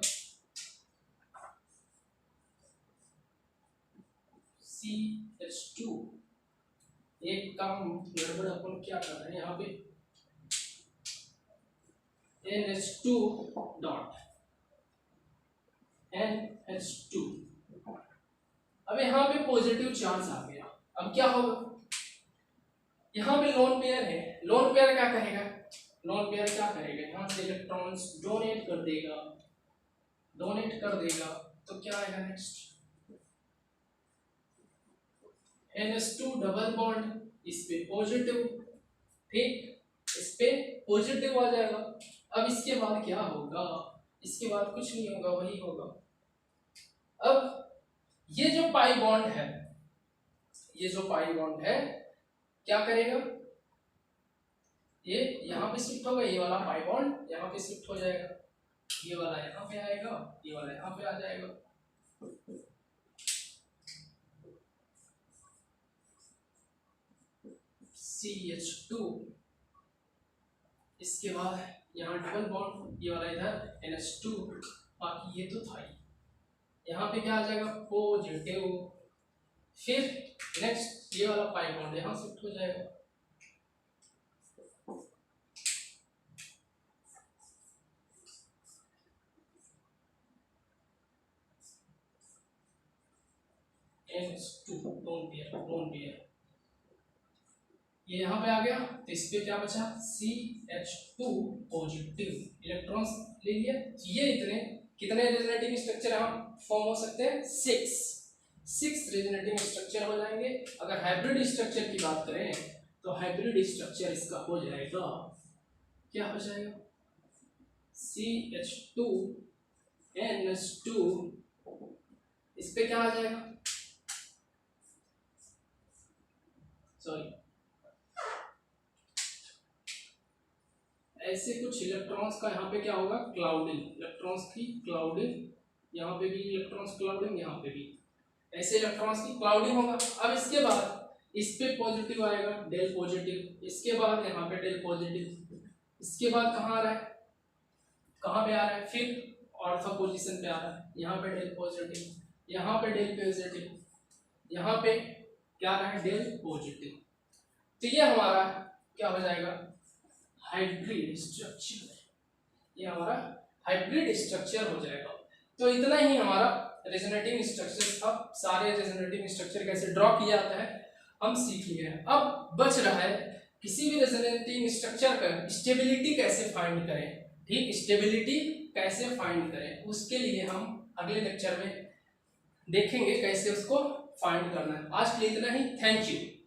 CH2, एक काम गड़बड़ अपन क्या कर रहे हैं यहाँ पे NH2 डॉट NH2, अब यहाँ पे पॉजिटिव चार्ज आ गया, अब क्या होगा, यहाँ पे लोन पेयर है, लोन पेयर क्या करेगा, लोन पेयर क्या करेगा, यहाँ से इलेक्ट्रॉन्स डोनेट कर देगा, डोनेट कर देगा, तो क्या आएगा नेक्स्ट NH2 डबल बॉन्ड, इस पे पॉजिटिव, ठीक, इस पे पॉजिटिव आ जाएगा, अब इसके बाद क्या होगा, इसके बाद कुछ नहीं होगा, वही होगा, अब ये जो पाई बॉन्ड है, ये जो पाई बॉन्ड है क्या करेगा, ये यहाँ पे शिफ्ट होगा, ये वाला पाई बॉन्ड यहाँ पे शिफ्ट हो जाएगा, ये वाला यहाँ पे आएगा, ये वाला यहाँ पे आ जाएगा, CH2, इसके बाद यहाँ डबल बॉन्ड, ये वाला इधर NH2, बाकी ये तो था ही, यहाँ पे क्या आ जाएगा पॉजिटिव, फिर नेक्स्ट ये वाला पाई बॉन्ड यहाँ शिफ्ट हो जाएगा, NH2 लोन पेयर ये यहाँ पे आ गया, तो इस पे क्या बचा CH2 पॉजिटिव, इलेक्ट्रॉन्स ले लिया, ये इतने कितने रेजोनेटिंग स्ट्रक्चर हम फॉर्म हो सकते हैं 6 रेजोनेटिंग स्ट्रक्चर हो जाएंगे। अगर हाइब्रिड स्ट्रक्चर की बात करें तो हाइब्रिड स्ट्रक्चर इसका हो जाएगा, क्या हो जाएगा CH2 NH2, इस पे क्या आ जाएगा, सॉरी ऐसे कुछ इलेक्ट्रॉन्स का यहाँ पे क्या होगा क्लाउडिंग, इलेक्ट्रॉन्स की क्लाउडिंग, यहाँ पे भी इलेक्ट्रॉन्स क्लाउडिंग, यहाँ पे भी ऐसे इलेक्ट्रॉन्स की क्लाउडिंग होगा। अब इसके बाद इस पे पॉजिटिव आएगा डेल पॉजिटिव, इसके बाद यहाँ पे डेल पॉजिटिव, इसके बाद कहाँ आ रहा है, कहाँ पे आ रहा है, फिर ऑर्थो पोजीशन पे आ रहा है, यहाँ पे डेल पॉजिटिव, यहाँ पे डेल पॉजिटिव, यहाँ पे क्या आ रहा है डेल पॉजिटिव। तो ये हमारा क्या हो जाएगा, हाइब्रिड स्ट्रक्चर। ये हमारा हाइब्रिड स्ट्रक्चर हो जाएगा। तो इतना ही हमारा रेजोनेटिंग स्ट्रक्चर था। सारे रेजोनेटिंग स्ट्रक्चर कैसे ड्रॉ किया जाता है हम सीख लिए हैं। अब बच रहा है किसी भी रेजोनेटिंग स्ट्रक्चर का स्टेबिलिटी कैसे फाइंड करें। ठीक, स्टेबिलिटी कैसे फाइंड करें, उसके लिए हम अगले लेक्चर में देखेंगे कैसे उसको फाइंड करना है। आज के लिए इतना ही, थैंक यू।